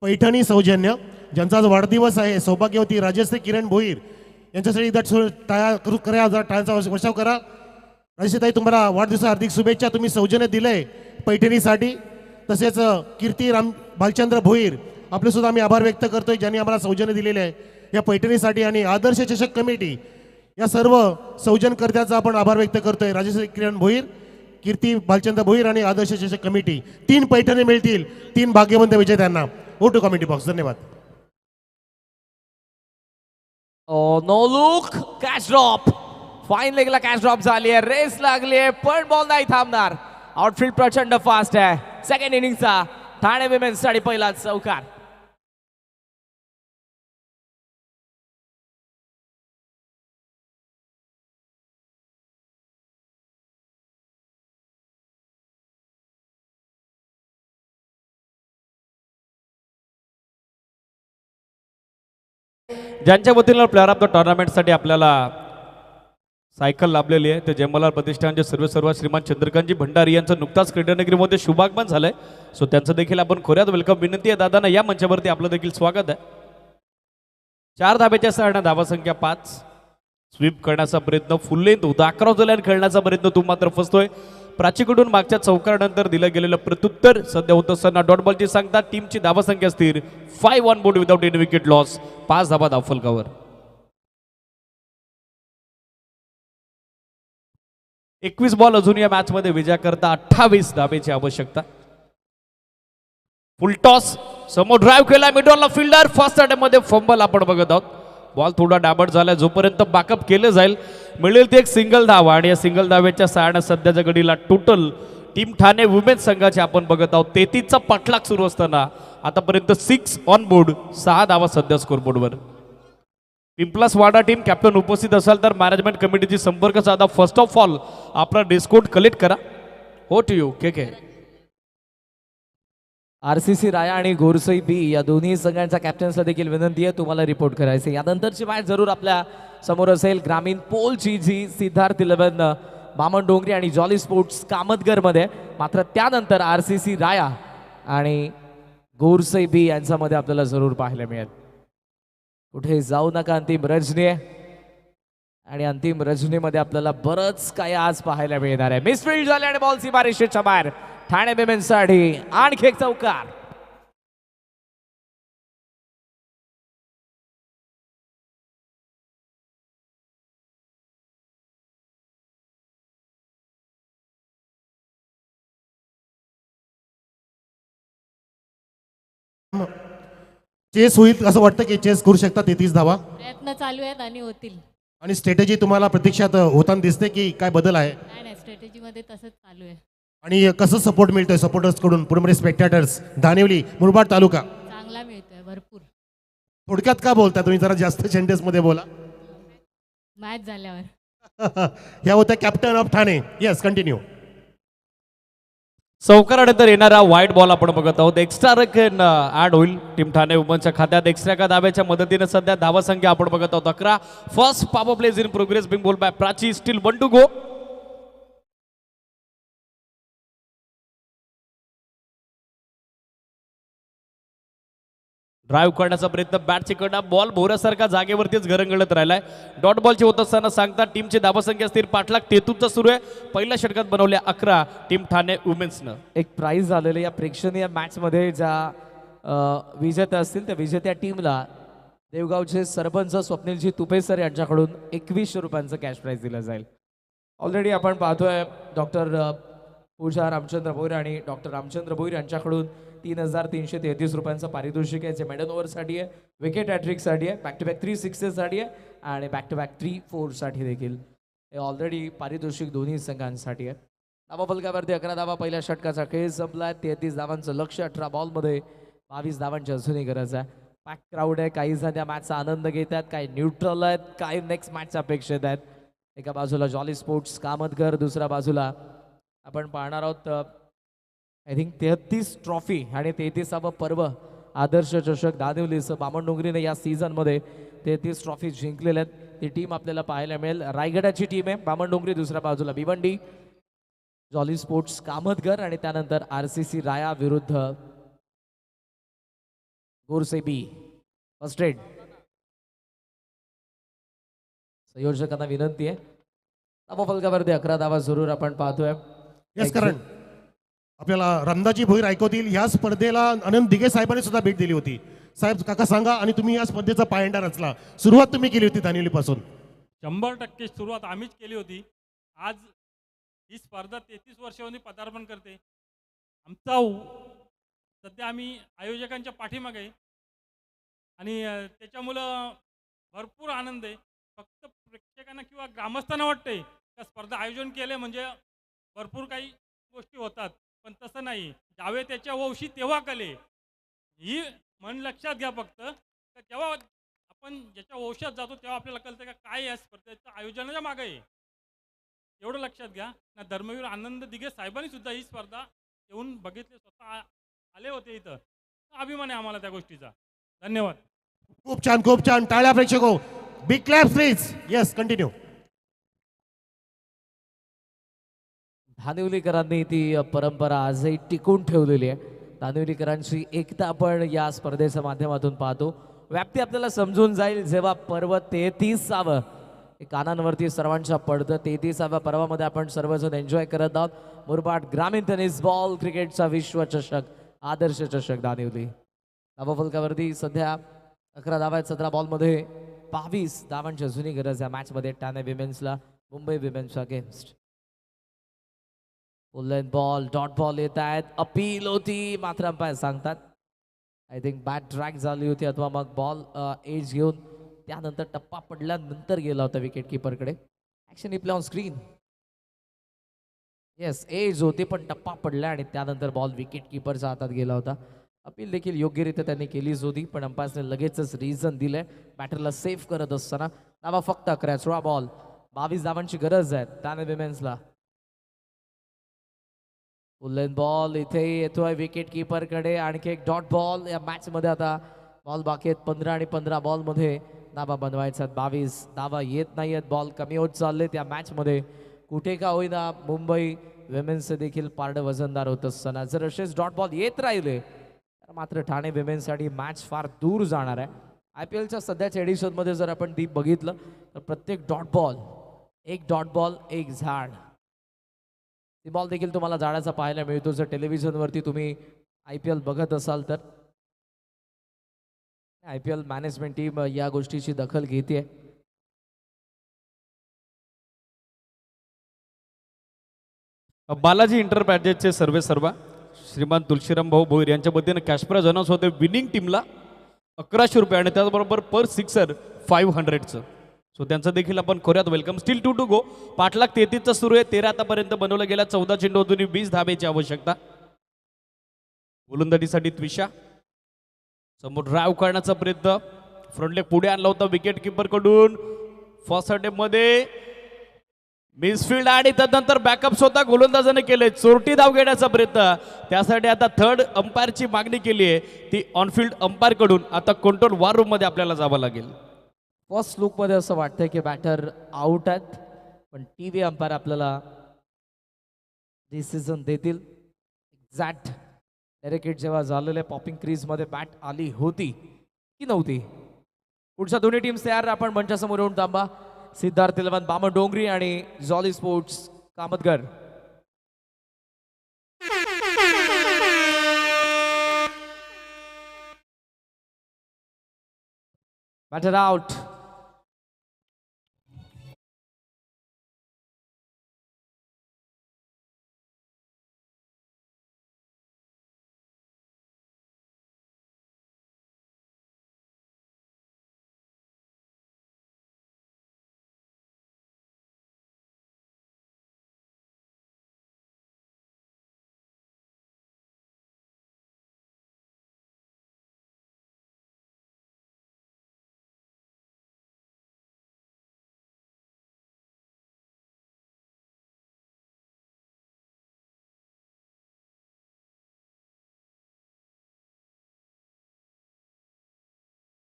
पैठणी सौजन्य, ज्यांचा आज वाढदिवस आहे, सौभाग्यवती राजश्री किरण भोईर यांच्यासाठी टाळ्यांचा वर्षाव करा. राजश्रीताई, तुम्हाला वाढदिवसा हार्दिक शुभेच्छा. तुम्ही सौजन्य दिलंय पैठणीसाठी. तसेच कीर्ती भालचंद्र भोईर आपले सुद्धा आम्ही आभार व्यक्त करतोय, ज्यांनी आम्हाला सौजन्य दिलेले आहे या पैठणीसाठी. आणि आदर्श चषक कमिटी या सर्व सौजन्यकर्त्याचा आपण आभार व्यक्त करतोय. राजश्री किरण भोईर, कीर्ती भालचंद्र भोईर आणि आदर्श चषक कमिटी. 3 पैठणी मिळतील 3 भाग्यवंत विजेत्यांना. Go to committee box. धन्यवाद. No look, catch drop. Fine लेगला कॅच ड्रॉप झाली आहे, रेस लागली आहे, पण बॉल नाही थांबणार. आउटफील्ड प्रचंड फास्ट आहे. सेकंड इनिंगचा ठाणे विमेन्स साठी पहिला चौकार. ज्यांच्या वतीनं प्लेअर ऑफ द टुर्नामेंटसाठी आपल्याला सायकल लाभलेली आहे. ते जयमलाल प्रतिष्ठानचे सर्व श्रीमान चंद्रकांतजी भंडारी यांचं नुकताच क्रीडानगरीमध्ये शुभागमन झालंय. सो त्यांचं देखील आपण खोऱ्यात वेलकम विनंती आहे. दादांना या मंचावरती आपलं देखील स्वागत आहे. 4 धाब्याच्या सहाणा धावा संख्या 5. स्वीप करण्याचा प्रयत्न फुल लेंथ होता. 11 लाईन खेळण्याचा प्रयत्न तू मात्र फसतोय. प्राचीकडून मागच्या चौकारानंतर दिलं गेलेलं प्रत्युत्तर सध्या होत असताना डॉट बॉलची सांगता टीमची धावा संख्या स्थिर 5 on board without any wicket loss. 5 धाबा धावफलकावर. 21 बॉल अजून या मॅच मध्ये विजय करता 28 धाब्याची आवश्यकता. फुल टॉस समोर ड्राईव्ह केला मिडॉलला फिल्डर फर्स्ट अटेम्प्ट मध्ये फंबल आपण बघत आहोत. बॉल थोडा डॅमेज झाला. जोपर्यंत बॅकअप केलं जाईल मिळेल ते एक सिंगल धावा आणि या सिंगल धाव्याच्या सहाय्याने सध्याच्या घडीला टोटल टीम ठाणे वुमेन्स संघाचे आपण बघत आहोत 33चा पाठलाग सुरू असताना आतापर्यंत 6 ऑन बोर्ड 6 धावा सध्या स्कोरबोर्डवर. पिंपलास वाडा टीम कॅप्टन उपस्थित असाल तर मॅनेजमेंट कमिटीची संपर्क साधा. फर्स्ट ऑफ ऑल आपला डिस्काउंट कलेक्ट करा. हो टू यू के RCC राया आणि गोरसई बी या दोन्ही संघांच्या कॅप्टन्सला देखील विनंती आहे तुम्हाला रिपोर्ट करायचे. यानंतरची मॅच जरूर आपल्या समोर असेल. ग्रामीण पोलची जी सिद्धार्थ 11 बामण डोंगरी आणि जॉली स्पोर्ट्स कामतगरमध्ये. मात्र त्यानंतर RCC राया आणि गोरसई बी यांच्यामध्ये आपल्याला जरूर पाहायला मिळेल. कुठे जाऊ नका. अंतिम रजनी आहे आणि अंतिम रजनीमध्ये आपल्याला बरंच काही आज पाहायला मिळणार आहे. मिसफील्ड झाले आणि बॉल सीमारेषेच्या बाहेर. ठाणे विमेन्ससाठी आणखी एक चौकार. चेस होईल असं वाटतं की चेस करू शकता 33 धावा. प्रयत्न चालू आहेत आणि होतील. आणि स्ट्रॅटेजी तुम्हाला प्रत्यक्षात होताना दिसते की काय बदल आहे. नाही स्ट्रॅटेजीमध्ये तसंच चालू आहे. आणि कसं सपोर्ट मिळतोय सपोर्टर्स कडून पूर्णपणे स्पेक्टॅटर्स धानिवली मुरबाड तालुका चांगला मिळतोय भरपूर. थोडक्यात का बोलता तुम्ही जरा जास्त सेंटेन्स मध्ये बोला. मॅच झाल्यावर ह्या होत्या captain of Thane. Yes continue. चौकारानंतर येणारा व्हाईट बॉल आपण बघत आहोत. एक्स्ट्रा रन ऍड होईल टीम ठाणे वुमनच्या खात्यात. एक्स्ट्रा का धाब्याच्या मदतीने सध्या धावा संख्या आपण बघत आहोत 11. First power plays in progress being bowl by Prachi. Still 1 to go. Drive करण्याचा प्रयत्न बॅटची कडा. बॉल भोऱ्यासारखा जागेवरतीच घरंगळत राहिलाय. डॉट बॉलची होत असताना सांगता टीमची धावा संख्या स्थिर. पाठलाग तेतूचा सुरू आहे. पहिल्या षटकात बनवल्या 11 टीम ठाणे वुमेन्सनं. एक प्राइज झालेलं या प्रेक्षणीय मॅचमध्ये ज्या विजेत्या असतील त्या विजेत्या टीमला देवगावचे सरपंच स्वप्नीलजी तुपे सर यांच्याकडून 2100 रुपयांचं कॅश प्राइज दिलं जाईल. ऑलरेडी आपण पाहतोय डॉक्टर पूजा रामचंद्र भोईर आणि डॉक्टर रामचंद्र भोईर यांच्याकडून 3333 रुपयांचं पारितोषिक आहे. जे मेडल ओव्हरसाठी आहे, विकेट हॅट्रिकसाठी आहे, बॅक टू बॅक 360साठी आहे आणि बॅक टू बॅक 3-4साठी देखील हे ऑलरेडी पारितोषिक दोन्ही संघांसाठी आहे. धावा फलकावरती 11 धावा पहिल्या षटकाचा खेळ संपला. 33 धावांचं लक्ष. 18 बॉलमध्ये 22 धावांची अजूनही गरज आहे. पॅक क्राऊड आहे. काही जण त्या मॅचचा आनंद घेत आहेत, काही न्यूट्रल आहेत, काही नेक्स्ट मॅचच्या अपेक्षित आहेत. एका बाजूला जॉली स्पोर्ट्स कामतगर, दुसऱ्या बाजूला आपण पाहणार आहोत आय थिंक 33 ट्रॉफी आणि 33वा पर्व आदर्श चषक दानिवलीचं बामण डोंगरीने या सीझनमध्ये 33 ट्रॉफी जिंकलेल्या आहेत. ती टीम आपल्याला पाहायला मिळेल. रायगडाची टीम आहे बामण डोंगरी. दुसऱ्या बाजूला भिवंडी, जॉली स्पोर्ट्स कामतगर आणि त्यानंतर RCC राया विरुद्ध गोरसेबी. फर्स्ट रेड संयोजकांना विनंती आहे. धावा फलकावरती 11 धावा जरूर आपण पाहतोय. येस कारण आपल्याला रामदाजी भोईर ऐकवतील. या स्पर्धेला आनंद दिघे साहेबांनी सुद्धा भेट दिली होती. साहेब काका सांगा. आणि तुम्ही या स्पर्धेचा पायंडा रचला. सुरुवात तुम्ही केली होती धानिवलीपासून. 100% सुरुवात आम्हीच केली होती. आज ही स्पर्धा 33 वर्षांनी पदार्पण करते. आमचा सध्या आम्ही आयोजकांच्या पाठीमागे आहे आणि त्याच्यामुळं भरपूर आनंद आहे. फक्त प्रेक्षकांना किंवा ग्रामस्थांना वाटते का स्पर्धा आयोजन केले म्हणजे भरपूर काही गोष्टी होतात, पण तसं नाही. ज्यावेळी त्याच्या वंशी तेव्हा कले ही मन लक्षात घ्या. फक्त जेव्हा आपण ज्याच्या वंशात जातो तेव्हा आपल्याला कळतं का काय या स्पर्धेचं आयोजनाच्या मागे आहे. एवढं लक्षात घ्या ना. धर्मवीर आनंद दिघे साहेबांनी सुद्धा ही स्पर्धा येऊन बघितले, स्वतः आले होते इथं. अभिमान आहे आम्हाला त्या गोष्टीचा. धन्यवाद. खूप छान खूप छान. टाळ्या प्रेक्षको. Big claps please. Yes continue. धानिवलीकरांनी ती परंपरा आजही टिकून ठेवलेली आहे. धानिवलीकरांची एकता आपण या स्पर्धेच्या माध्यमातून पाहतो. व्याप्ती आपल्याला समजून जाईल जेव्हा पर्व 33ावं कानांवरती सर्वांच्या पडतं. 33व्या पर्वामध्ये आपण सर्वजण एन्जॉय करत आहोत. मुरबाड ग्रामीण टेनिस बॉल क्रिकेटचा विश्वचषक, आदर्श चषक दानिवली. धावफलकावरती सध्या 11 धावा आहेत 17 बॉलमध्ये. 22 धावांची अजूनही गरज आहे मॅचमध्ये ठाणे विमेन्सला Mumbai women's against. Full ball, dot ball येत आहेत. अपील होती मात्र अंपायर सांगतात आय थिंक बॅट ड्रॅग झाली होती अथवा मग बॉल एज घेऊन त्यानंतर टप्पा पडल्यानंतर गेला होता विकेट किपरकडे. Action play on screen. Yes, edge होती पण टप्पा पडला आणि त्यानंतर बॉल विकेट किपरच्या हातात गेला होता. अपील देखील योग्यरित्या त्यांनी केलीच होती पण अंपायरने लगेचच रिझन दिलंय बॅटरला सेफ करत असताना. धावा फक्त 11. 16 बॉल, 22 धावांची गरज आहे ठाणे विमेन्सला. फुल बॉल इथे येतोय विकेट किपरकडे. आणखी एक डॉट बॉल या मॅचमध्ये. आता बॉल बाकी आहेत 15 आणि 15 बॉलमध्ये धावा बनवायच्यात. 22 धावा येत नाही आहेत. बॉल कमी होत चाललेत या मॅचमध्ये. कुठे का होईना मुंबई विमेन्सचे देखील पारडं वजनदार होत असताना जर असेच डॉट बॉल येत राहिले तर मात्र ठाणे विमेन्ससाठी मॅच फार दूर जाणार आहे. IPLच्या सध्याच्या एडिशनमध्ये जर आपण ती बघितलं तर प्रत्येक डॉट बॉल एक झाड. ती बॉल देखील तुम्हाला झाडाचा पाहायला मिळतो जर टेलिव्हिजनवरती तुम्ही IPL बघत असाल तर. IPL मॅनेजमेंट टीम या गोष्टीची दखल घेते. बालाजी इंटर पॅकेजचे सर्वा श्रीमान तुलसीराम भाऊ भोईर यांच्या वतीने कॅश प्राइज अनाऊन्स होते. विनिंग टीमला 1100 रुपये आणि त्याचबरोबर पर सिक्सर 500चं. सो त्यांचं देखील आपण करूयात वेलकम. Steel 2 to go. 5,33,000 सुरू आहे. 13 आतापर्यंत बनवलं गेला. 14 चेंडू अजूनही 20 धाब्याची आवश्यकता. गोलंदाजीसाठी त्विषा समोर ड्राईव्ह करण्याचा प्रयत्न. फ्रंट लेग पुढे आणला होता विकेट किपर कडून. फर्स्ट अटेम्प्ट मध्ये मिसफिल्ड आणि त्यानंतर बॅकअप स्वतः गोलंदाजाने केले. चोरटी धाव घेण्याचा प्रयत्न. त्यासाठी आता थर्ड अंपायरची मागणी केली आहे ती ऑनफिल्ड अंपायर कडून. आता कंट्रोल वॉर रूम मध्ये आपल्याला जावं लागेल. फर्स्ट लुकमध्ये असं वाटतंय की बॅटर आउट आहेत पण TV अंपायर आपल्याला डिसिजन देतील. एक्झॅक्ट डायरेक्ट जेव्हा झालेल्या पॉपिंग क्रीजमध्ये बॅट आली होती की नव्हती. पुढच्या दोन्ही टीम्स तयार. आपण मंचासमोर येऊन थांबा. सिद्धार्थ इलेवन बामण डोंगरी आणि jolly sports Kamatgar. Batter out.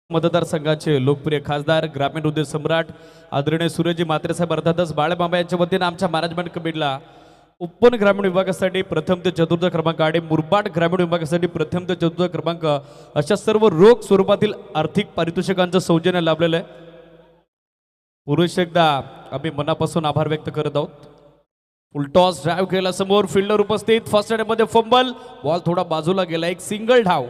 मतदारसंघाचे लोकप्रिय खासदार ग्रामीण उद्योग सम्राट आदरणीय सूर्यजी म्हात्रे साहेब अर्थातच बाळमामा यांच्या वतीने आमच्या मॅनेजमेंट कमिटीला उपवन ग्रामीण विभागासाठी प्रथम ते चतुर्थ क्रमांक आणि मुरबाड ग्रामीण विभागासाठी प्रथम ते चतुर्थ क्रमांक अशा सर्व रोख स्वरूपातील आर्थिक पारितोषिकांचं सौजन्य लाभलेलं आहे. पुरुष एकदा आम्ही मनापासून आभार व्यक्त करत आहोत. फुलटॉस ड्राईव्ह केला समोर फिल्डर उपस्थित. फर्स्ट मध्ये फंबल. बॉल थोडा बाजूला गेला. एक सिंगल धाव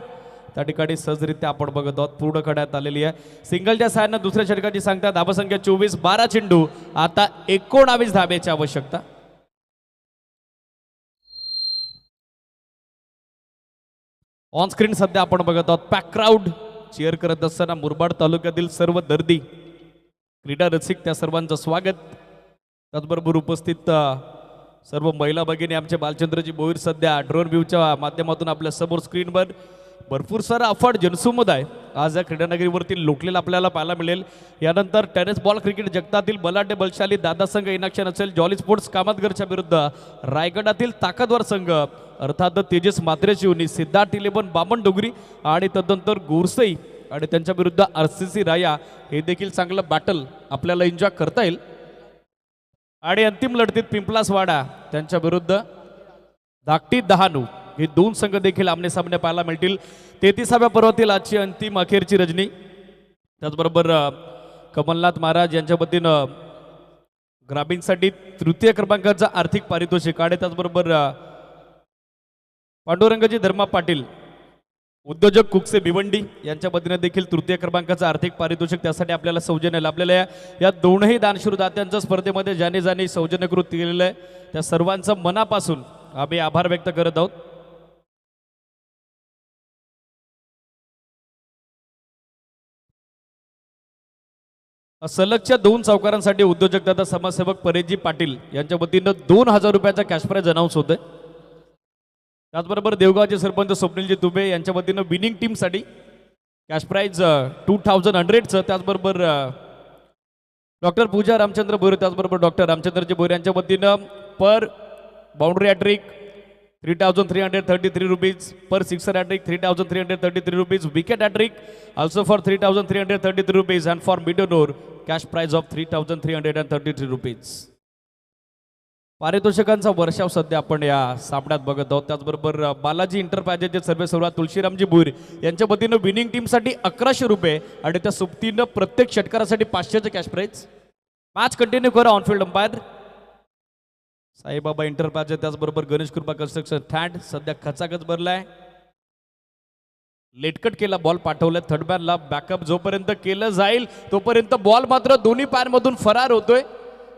त्या ठिकाणी सहजरित्या आपण बघत आहोत पूर्ण करण्यात आलेली आहे. सिंगलच्या सहाय्यानं दुसऱ्या षटकाची सांगता. धावसंख्या 24. 12 चेंडू आता 19 धाब्याची आवश्यकता. ऑन स्क्रीन सध्या आपण बघत आहोत पॅक क्राऊड चीअर करत असताना मुरबाड तालुक्यातील सर्व दर्दी क्रीडा रसिक त्या सर्वांचं स्वागत. त्याचबरोबर उपस्थित सर्व महिला भगिनी आमचे बालचंद्रजी भोईर सध्या ड्रोन व्ह्यूच्या माध्यमातून आपल्या समोर स्क्रीनवर भरपूर सारा अफाट जनसमुदाय आज या क्रीडानगरीवरती लोटलेला आपल्याला पाहायला मिळेल. यानंतर टेनिस बॉल क्रिकेट जगतातील बलाढ्य बलशाली दादा संघ इन ॲक्शन असेल. जॉली स्पोर्ट्स कामतगरच्या विरुद्ध रायगडातील ताकदवर संघ अर्थात तेजस म्हात्रेची उनी सिद्धार्थ इलेवन बामण डोंगरी आणि तदनंतर गोरसई आणि त्यांच्या विरुद्ध RCC राया. हे देखील चांगलं बॅटल आपल्याला एन्जॉय करता येईल. आणि अंतिम लढतीत पिंपलासवाडा त्यांच्या विरुद्ध धाकटी डहाणू हे दोन संघ देखील आमने सामने पाहायला मिळतील. 33व्या पर्वातील आजची अंतिम अखेरची रजनी. त्याचबरोबर कमलनाथ महाराज यांच्या वतीनं ग्रामीणसाठी तृतीय क्रमांकाचा आर्थिक पारितोषिक आणि त्याचबरोबर पांडुरंगजी धर्मा पाटील उद्योजक कुकसे भिवंडी यांच्या वतीने देखील तृतीय क्रमांकाचं आर्थिक पारितोषिक त्यासाठी आपल्याला सौजन्य लाभलेलं आहे. या दोनही दानशूर दात्यांच्या स्पर्धेमध्ये ज्याने ज्याने सौजन्यकृत केलेलं आहे त्या सर्वांचं मनापासून आम्ही आभार व्यक्त करत आहोत. सलगच्या 2 चौकारांसाठी उद्योजक दादा समाजसेवक परेजी पाटील यांच्या वतीनं 2000 रुपयाचा कॅश प्राइज अनाऊन्स होतोय. त्याचबरोबर देवगावचे सरपंच स्वप्नीलजी तुबे यांच्या वतीनं विनिंग टीमसाठी कॅश प्राइज 2100चं. त्याचबरोबर डॉक्टर पूजा रामचंद्र बोरे त्याचबरोबर डॉक्टर रामचंद्रजी बोरे यांच्या वतीनं per boundary hat-trick 3333 rupees, per sixer hat-trick 3333 rupees, wicket hat-trick also for 3333 rupees and for middle cash prize of 3333 rupees. पारितोषिकांचा वर्षाव सध्या आपण या सामन्यात बघत आहोत. त्याचबरोबर बालाजी इंटरप्राइजेसचे सर्वे सर्वात तुळशीरामजी भुईर यांच्या वतीनं विनिंग टीमसाठी 1100 रुपये आणि त्या सोबतीनं प्रत्येक षटकारासाठी 500चे कॅश प्राइज. मॅच कंटिन्यू करा. ऑनफिल्ड अंपायर साईबाबा इंटरप्राइजेस त्याचबरोबर गणेश कृपा कन्स्ट्रक्शन थँड सध्या खचाखच भरलाय. लेटकट केला बॉल पाठवलाय थर्ड मॅनला. बॅकअप जोपर्यंत केलं जाईल तोपर्यंत बॉल मात्र दोन्ही पायांमधून फरार होतोय.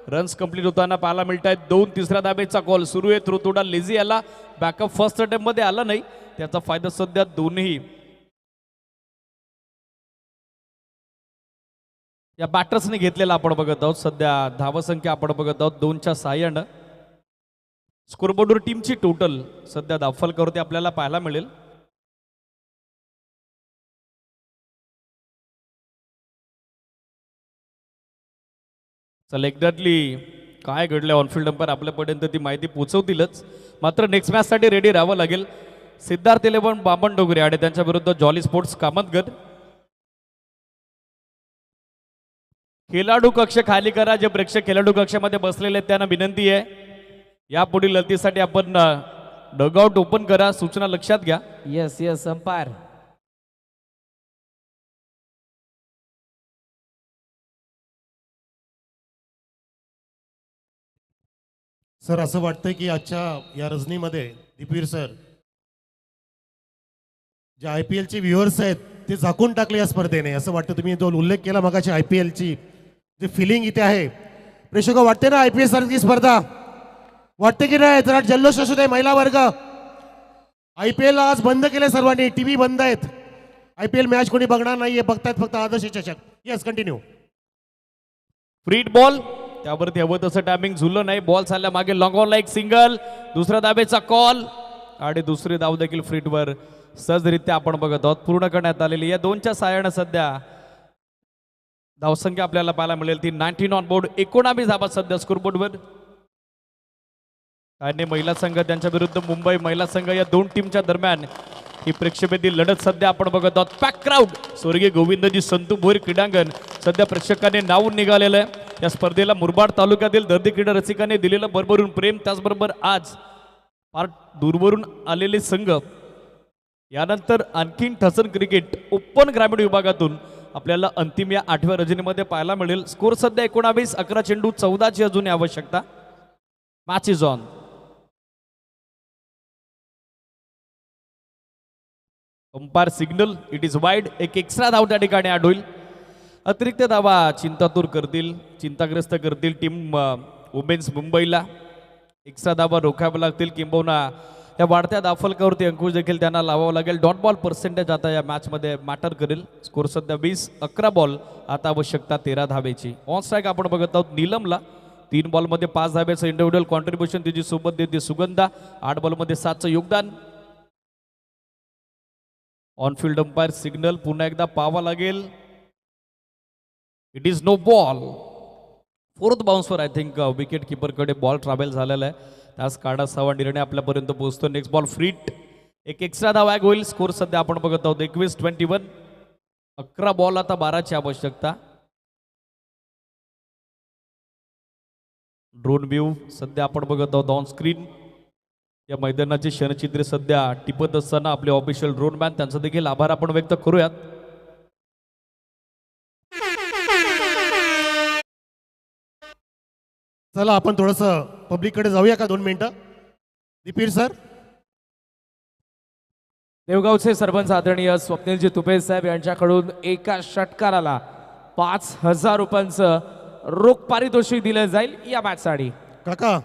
रन्स कंप्लीट होताना पाहायला मिळत आहेत. 2 तिसऱ्या दाबेचा कॉल सुरू आहे. थ्रो थोडा लेझी आला. बॅकअप फर्स्ट अटेम्प्ट मध्ये आला नाही. त्याचा फायदा सध्या दोन्ही या बॅटर्सने घेतलेला आपण बघत आहोत. सध्या धावसंख्या आपण बघत आहोत 2च्या सहाय्यानं. स्कोरबोर्डवर टीमची टोटल सध्या धावफलकावरती आपल्याला पाहायला मिळेल. चला एक्झॅक्टली काय घडलं ऑनफिल्ड अंपायर आपल्यापर्यंत ती माहिती पोहोचवतीलच. मात्र नेक्स्ट मॅचसाठी रेडी राहावं लागेल. सिद्धार्थ 11 बामण डोगरे आणि त्यांच्या विरुद्ध जॉली स्पोर्ट्स कामतगड. खेळाडू कक्ष खाली करा. जे प्रेक्षक खेळाडू कक्षामध्ये बसलेले आहेत त्यांना विनंती आहे यापुढील लढतीसाठी आपण डगआउट ओपन करा. सूचना लक्षात घ्या. Yes yes umpire. सर असं वाटतंय की आजच्या या रजनीमध्ये दीपवीर सर जे IPLचे व्ह्युअर्स आहेत ते झाकून टाकले या स्पर्धेने असं वाटतं. तुम्ही जो उल्लेख केला मगाची IPLची जी फिलिंग इथे आहे प्रेक्षक वाटते ना IPL सारखी स्पर्धा वाटते की नाही. जरा जल्लोष असू दे महिला वर्ग. IPL आज बंद केले सर्वांनी. TV बंद आहेत. IPL मॅच कोणी बघणार नाहीये. बघतायत फक्त आदर्श चषक. Yes continue. फ्रीड बॉल त्यावरती हवं तसं टायमिंग झुललं नाही. बॉल चालल्या मागे लॉंग ऑन ला एक सिंगल. दुसऱ्या दाबेचा कॉल आणि दुसरी धाव देखील फ्रीडवर सहजरित्या आपण बघत आहोत पूर्ण करण्यात आलेली. या 2च्या सहाय्यानं सध्या धावसंख्या आपल्याला पाहायला मिळेल ती 19 ऑन बोर्ड. 19 धावा सध्या स्कोरबोर्डवर. ठाणे महिला संघ त्यांच्या विरुद्ध मुंबई महिला संघ या 2 टीमच्या दरम्यान ही प्रेक्षेपेतील लढत सध्या आपण बघत आहोत. पॅक क्राऊड स्वर्गीय गोविंदजी संतू भोईर क्रीडांगण सध्या प्रेक्षकांनी नावून निघालेलं आहे. या स्पर्धेला मुरबाड तालुक्यातील दर्दी क्रीडा रसिकांनी दिलेलं भरभरून प्रेम. त्याचबरोबर आज फार दूरवरून आलेले संघ यानंतर आणखीन ठसन क्रिकेट ओपन ग्रामीण विभागातून आपल्याला अंतिम या 8व्या रजनीमध्ये पाहायला मिळेल. स्कोर सध्या 19. 11 चेंडू 14ची अजून आवश्यकता. Match is on. Umpire signal it is wide. एक एक्स्ट्रा धाव त्या ठिकाणी ऍड होईल. अतिरिक्त धावा चिंतातूर करतील चिंताग्रस्त करतील टीम वुमेन्स मुंबईला. एक्स्ट्रा धावा रोखाव्या लागतील किंबहुना या वाढत्या धावफलकावरती अंकुश देखील त्यांना लावावं लागेल. डॉट बॉल पर्सेंटेज आता या मॅचमध्ये मॅटर करेल. स्कोर सध्या 20. 11 बॉल आता आवश्यकता 13 धावेची. ऑन स्ट्राईक आपण बघत आहोत नीलमला. 3 बॉलमध्ये 5 धावेचं इंडिव्हिज्युअल कॉन्ट्रीब्युशन तिची सोबत देते सुगंधा. 8 बॉलमध्ये 7चं योगदान. ऑनफिल्ड अंपायर सिग्नल पुन्हा एकदा पाहावा लागेल. It is no ball. 4th बाउन्सवर आय थिंक विकेट किपरकडे बॉल ट्रॅव्हल झालेला आहे. त्याच कारणास्तव निर्णय आपल्यापर्यंत पोहोचतो. Next ball free hit. एक एक्स्ट्रा धाव होईल. स्कोर सध्या आपण बघत आहोत 21-21. 11 बॉल आता 12ची आवश्यकता. ड्रोन व्ह्यू सध्या आपण बघत आहोत ऑन स्क्रीन. या मैदानाची क्षणचित्रे सध्या टिपत असताना आपले ऑफिशियल ड्रोन मॅन त्यांचा देखील आभार आपण व्यक्त करूयात. चला आपण थोडंसं पब्लिककडे जाऊया का 2 मिनिटं. दीपीर सर. देवगावचे सरपंच आदरणीय स्वप्नीलजी तुपे साहेब यांच्याकडून एका षटकाराला 5,000 रुपयांचं रोख पारितोषिक दिलं जाईल या मॅचसाठी. काका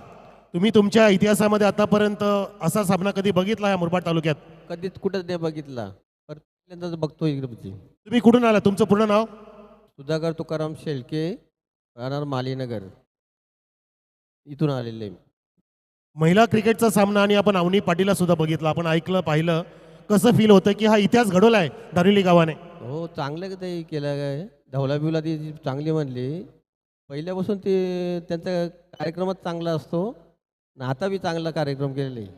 तुम्ही तुमच्या इतिहासामध्ये आतापर्यंत असा सामना कधी बघितला या मुरबाड तालुक्यात? कधीच कुठंच नाही बघितला, पण पहिल्यांदाच बघतो इकडे. तुम्ही कुठून आला? तुमचं पूर्ण नाव? सुधाकर तुकाराम शेळके, राहणार मालीनगर, इथून आलेले. महिला क्रिकेटचा सामना आणि आपण अवनी पाटीलला सुद्धा बघितला, आपण ऐकलं पाहिलं. कसं फील होतं की हा इतिहास घडवलाय दारिवली गावाने? हो, चांगलं ते केलं काय, धवला बिवला ती चांगली म्हणली. पहिल्यापासून ते त्यांचा कार्यक्रमच चांगला असतो, आता बी चांगला कार्यक्रम केलेला.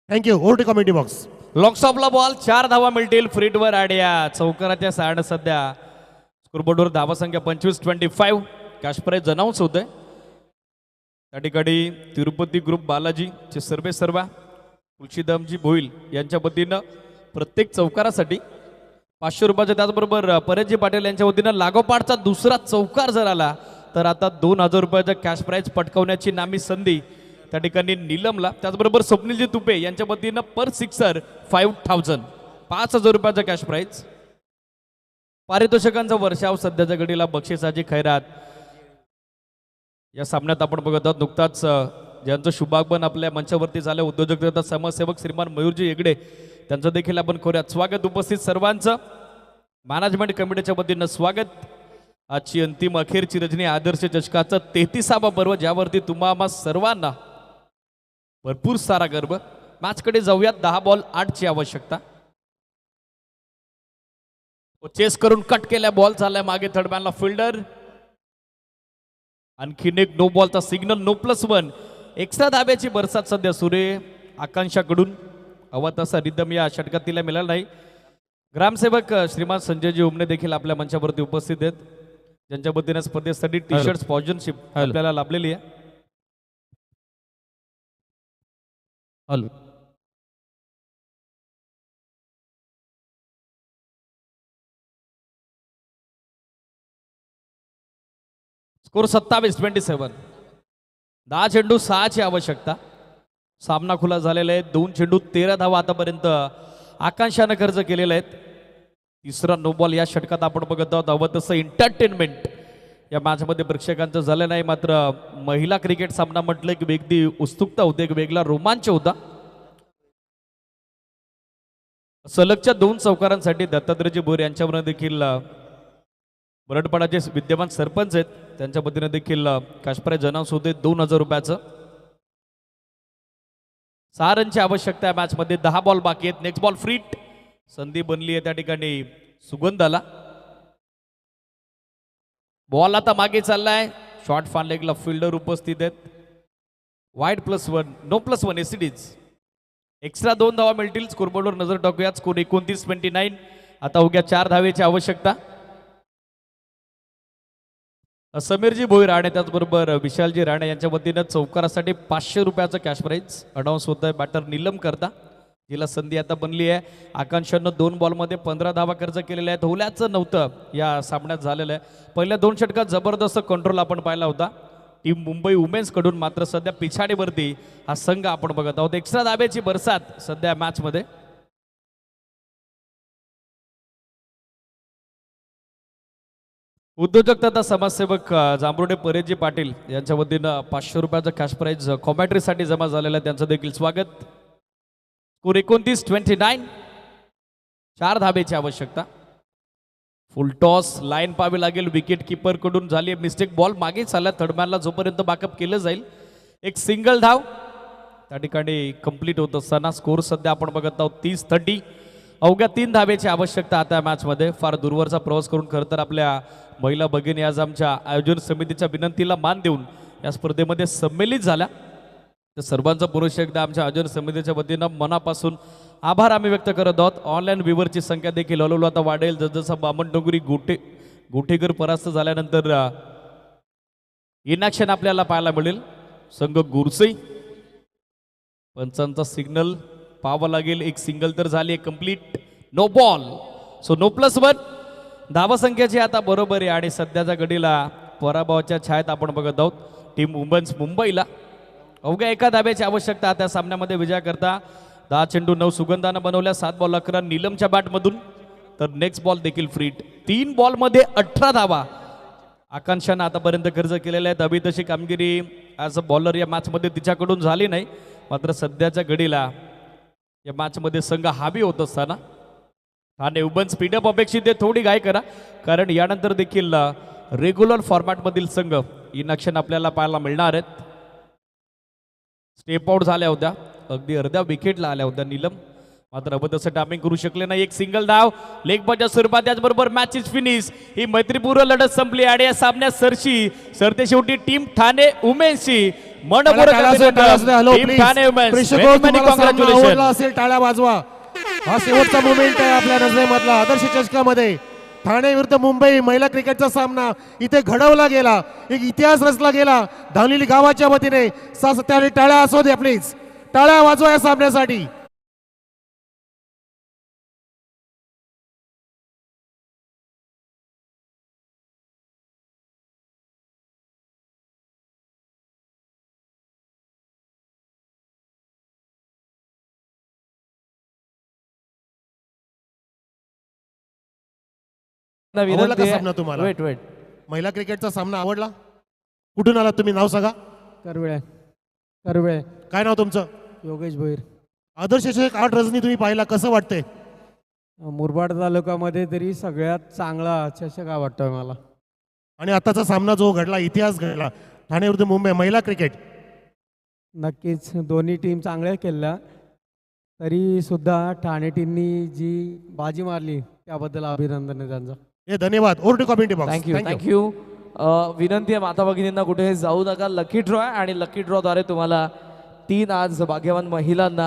Thank you. Over to committee box. लॉक्स ऑफला बॉल, 4 धावा मिळतील फ्रीटवर आड्या. चौकाराच्या साड सध्या स्कोरबोर्डवर धावा संख्या 25-25. कॅश प्राइज अनाऊन्स होत आहे. त्या ठिकाणी तिरुपती ग्रुप बालाजी चे सर्वा तुळशीदामजी भोईल यांच्या वतीनं प्रत्येक चौकारासाठी 500 रुपयाचे. त्याचबरोबर परेशजी पाटील यांच्या वतीनं लागोपाठचा दुसरा चौकार जर आला तर आता 2,000 रुपयाचा कॅश प्राइज पटकावण्याची नामी संधी त्या ठिकाणी नीलमला. त्याचबरोबर स्वप्नीलजी तुपे यांच्या वतीनं पर सिक्सर 5,000, 5,000 रुपयाचा कॅश प्राइज. पारितोषिकांचा वर्षाव सध्याच्या घडीला बक्षिसाची खैरात. या सामन्यात आपण बघत आहोत नुकताच ज्यांचं शुभागमन आपल्या मंचावरती झालं, उद्योजक तथा समाजसेवक श्रीमान मयूरजी हेगडे, त्यांचं देखील आपण करूयात स्वागत. उपस्थित सर्वांचं मॅनेजमेंट कमिटीच्या वतीनं स्वागत. आजची अंतिम अखेरची रजनी आदर्श चषकाचं 33वा पर्व, ज्यावरती तुम्हा सर्वांना भरपूर सारा गर्व. मॅचकडे जाऊयात. 10 बॉल 8ची आवश्यकता. चेस करून कट केल्या, बॉल चाललाय मागे थर्डमॅनला फिल्डर. आणखीन एक नो बॉलचा सिग्नल, नो +1. एक्स्ट्रा धाब्याची बरसात सध्या सूर्य आकांक्षाकडून. हवा तसा रिदम या षटकात तिला मिळाला नाही. ग्रामसेवक श्रीमान संजयजी उमने देखील आपल्या मंचावरती उपस्थित आहेत, ज्यांच्या वतीने स्पर्धेसाठी टी शर्ट स्पॉन्सरशिप आपल्याला लाभलेली आहे. हॅलो. स्कोर 27-27. 10 चेंडू 6ची आवश्यकता. सामना खुला झालेला आहे. 2 चेंडू 13 धावा आतापर्यंत आकांक्षानं खर्च केलेले आहेत. तिसरा नो बॉल या षटकात आपण बघत आहोत. हवं तसं एंटरटेनमेंट या मॅचमध्ये प्रेक्षकांचं झालं नाही, मात्र महिला क्रिकेट सामना म्हटलं की वेगळी उत्सुकता होते, एक वेगळा रोमांच होता. सलगच्या 2 चौकारांसाठी दत्तात्रयजी भोर यांच्यावर देखील बरडपाडाचे विद्यमान सरपंच आहेत, त्यांच्या वतीने देखील कॅश प्राइज अनाऊन्स होते 2,000 रुपयाचं. 6 रनची आवश्यकता आहे मॅचमध्ये. 10 बॉल बाकी आहेत. Next ball free hit. संधी बनली आहे त्या ठिकाणी सुगंधाला. बॉल आता मागे चाललाय. शॉर्ट फान लेगला फिल्डर उपस्थित आहेत. Wide +1, no +1 एसीडीज. एक्स्ट्रा 2 धावा मिळतील. स्कोरबोर्डवर नजर टाकूयात. स्कोर 29-29. आता उद्या 4 धावेची आवश्यकता. समीरजी भोई राणे त्याचबरोबर विशालजी राणे यांच्या वतीनं चौकारासाठी 500 रुपयाचं कॅश प्राइज अनाऊन्स होत आहे. बॅटर नीलम करता, जिला संधी आता बनली आहे. आकांक्षानं 2 बॉलमध्ये 15 धावा खर्च केलेल्या आहेत. होल्याचं नव्हतं या सामन्यात झालेलं आहे. पहिल्या 2 षटकात जबरदस्त कंट्रोल आपण पाहिला होता टीम मुंबई वुमेन्स कडून, मात्र सध्या पिछाडीवरती हा संघ आपण बघत आहोत. एक्स्ट्रा धाब्याची बरसात सध्या मॅचमध्ये. उद्योजक तथा समाजसेवक जांभरुडे परेशजी पाटील यांच्या वतीनं 500 रुपयाचं कॅश प्राइज कॉमेंट्रीसाठी जमा झालेलं आहे, त्यांचं देखील स्वागत. स्कोर 29-29. 4 धाब्याची आवश्यकता. फुल टॉस लाईन पाहावी लागेल. विकेट किपर कडून झाली आहे मिस्टेक. बॉल मागे चालला. थर्डमॅनला जोपर्यंत बॅकअप केलं जाईल एक सिंगल धाव त्या ठिकाणी कंप्लीट होत असताना स्कोर सध्या आपण बघत आहोत 30-30. अवघ्या 3 धाब्याची आवश्यकता आता मॅचमध्ये. फार दूरवरचा प्रवास करून खरं तर आपल्या महिला भगिनी आज आमच्या आयोजन समितीच्या विनंतीला मान देऊन या स्पर्धेमध्ये सम्मिलित झाल्या. तर सर्वांचा पुरुष एकदा आमच्या आयोजन समितीच्या वतीनं मनापासून आभार आम्ही व्यक्त करत आहोत. ऑनलाईन व्ह्यूवरची संख्या देखील हळूहळू आता वाढेल जसजसा बामण डोंगरी गोठेकर परास्त झाल्यानंतर इनॅक्शन आपल्याला पाहायला मिळेल. संघ गुरसे. पंचांचा सिग्नल पाहावा लागेल. एक सिंगल तर झाली complete. No ball. So no +1. धावसंख्येची आता बरोबर आहे आणि सध्याच्या घडीला पराभवाच्या छायेत आपण बघत आहोत टीम वुमन्स मुंबईला. अवघ्या एका धाब्याची आवश्यकता त्या सामन्यामध्ये विजय करता. 10 चेंडू 9 सुगंधानं बनवल्या. 7 बॉल 11 नीलमच्या बॅटमधून. तर नेक्स्ट बॉल देखील फ्रीट. 3 बॉलमध्ये 18 धावा आकांक्षानं आतापर्यंत खर्च केलेल्या आहेत. अभि तशी कामगिरी ॲज अ बॉलर या मॅचमध्ये तिच्याकडून झाली नाही. मात्र सध्याच्या घडीला या मॅचमध्ये संघ हावी होत असताना ठाणे वुमन्स स्पीडअप अपेक्षित आहे. थोडी घाई करा कारण यानंतर देखील रेग्युलर फॉर्मॅटमधील संघ इन ॲक्शन आपल्याला पाहायला मिळणार आहेत. स्टेप आउट झाल्या होत्या. अगदी अर्ध्या विकेटला आल्या होत्या नीलम. मात्र अब तसं टायमिंग करू शकले नाही. एक सिंगल धाव लेग बॉलच्या स्वरूपात. त्याचबरोबर मॅच इज फिनिश. ही मैत्रीपूर्ण लढत संपली आणि या सामन्यात सरते शेवटी टीम ठाणे वुमेन्सची मनपूर्वक टीम ठाणे वुमेन्स आवडला असेल टाळ्या वाजवा. हा शेवटचा मोमेंट आहे आपल्या नजरेमधला. आदर्श चषकामध्ये ठाणे विरुद्ध मुंबई महिला क्रिकेटचा सामना इथे घडवला गेला. एक इतिहास रचला गेला धावलेली गावाच्या वतीने. 6-7 टाळ्या असू द्या प्लीज. टाळ्या वाजवा या सामन्यासाठी. आवडला का सामना तुम्हाला? वेट महिला क्रिकेटचा सामना आवडला? कुठून आला तुम्ही? नाव सांगा. करवेळे. काय नाव तुमचं? योगेश भोईर. आदर्श चषक 8 रजनी तुम्ही पाहिला, कसं वाटतंय? मुरबाड तालुक्यामध्ये तरी सगळ्यात चांगला चषक वाटतोय मला. आणि आताचा सामना जो घडला, इतिहास घडला ठाणे विरुद्ध मुंबई महिला क्रिकेट. नक्कीच दोन्ही टीम चांगल्या केल्या तरी सुद्धा ठाणे टीमनी जी बाजी मारली त्याबद्दल अभिनंदन आहे त्यांचं. धन्यवाद. Over to committee box. Thank you. विनंती आहे माता भगिनींना कुठेही जाऊ नका. लकी ड्रॉ आहे आणि लकी ड्रॉद्वारे तुम्हाला 3 आज भाग्यवान महिलांना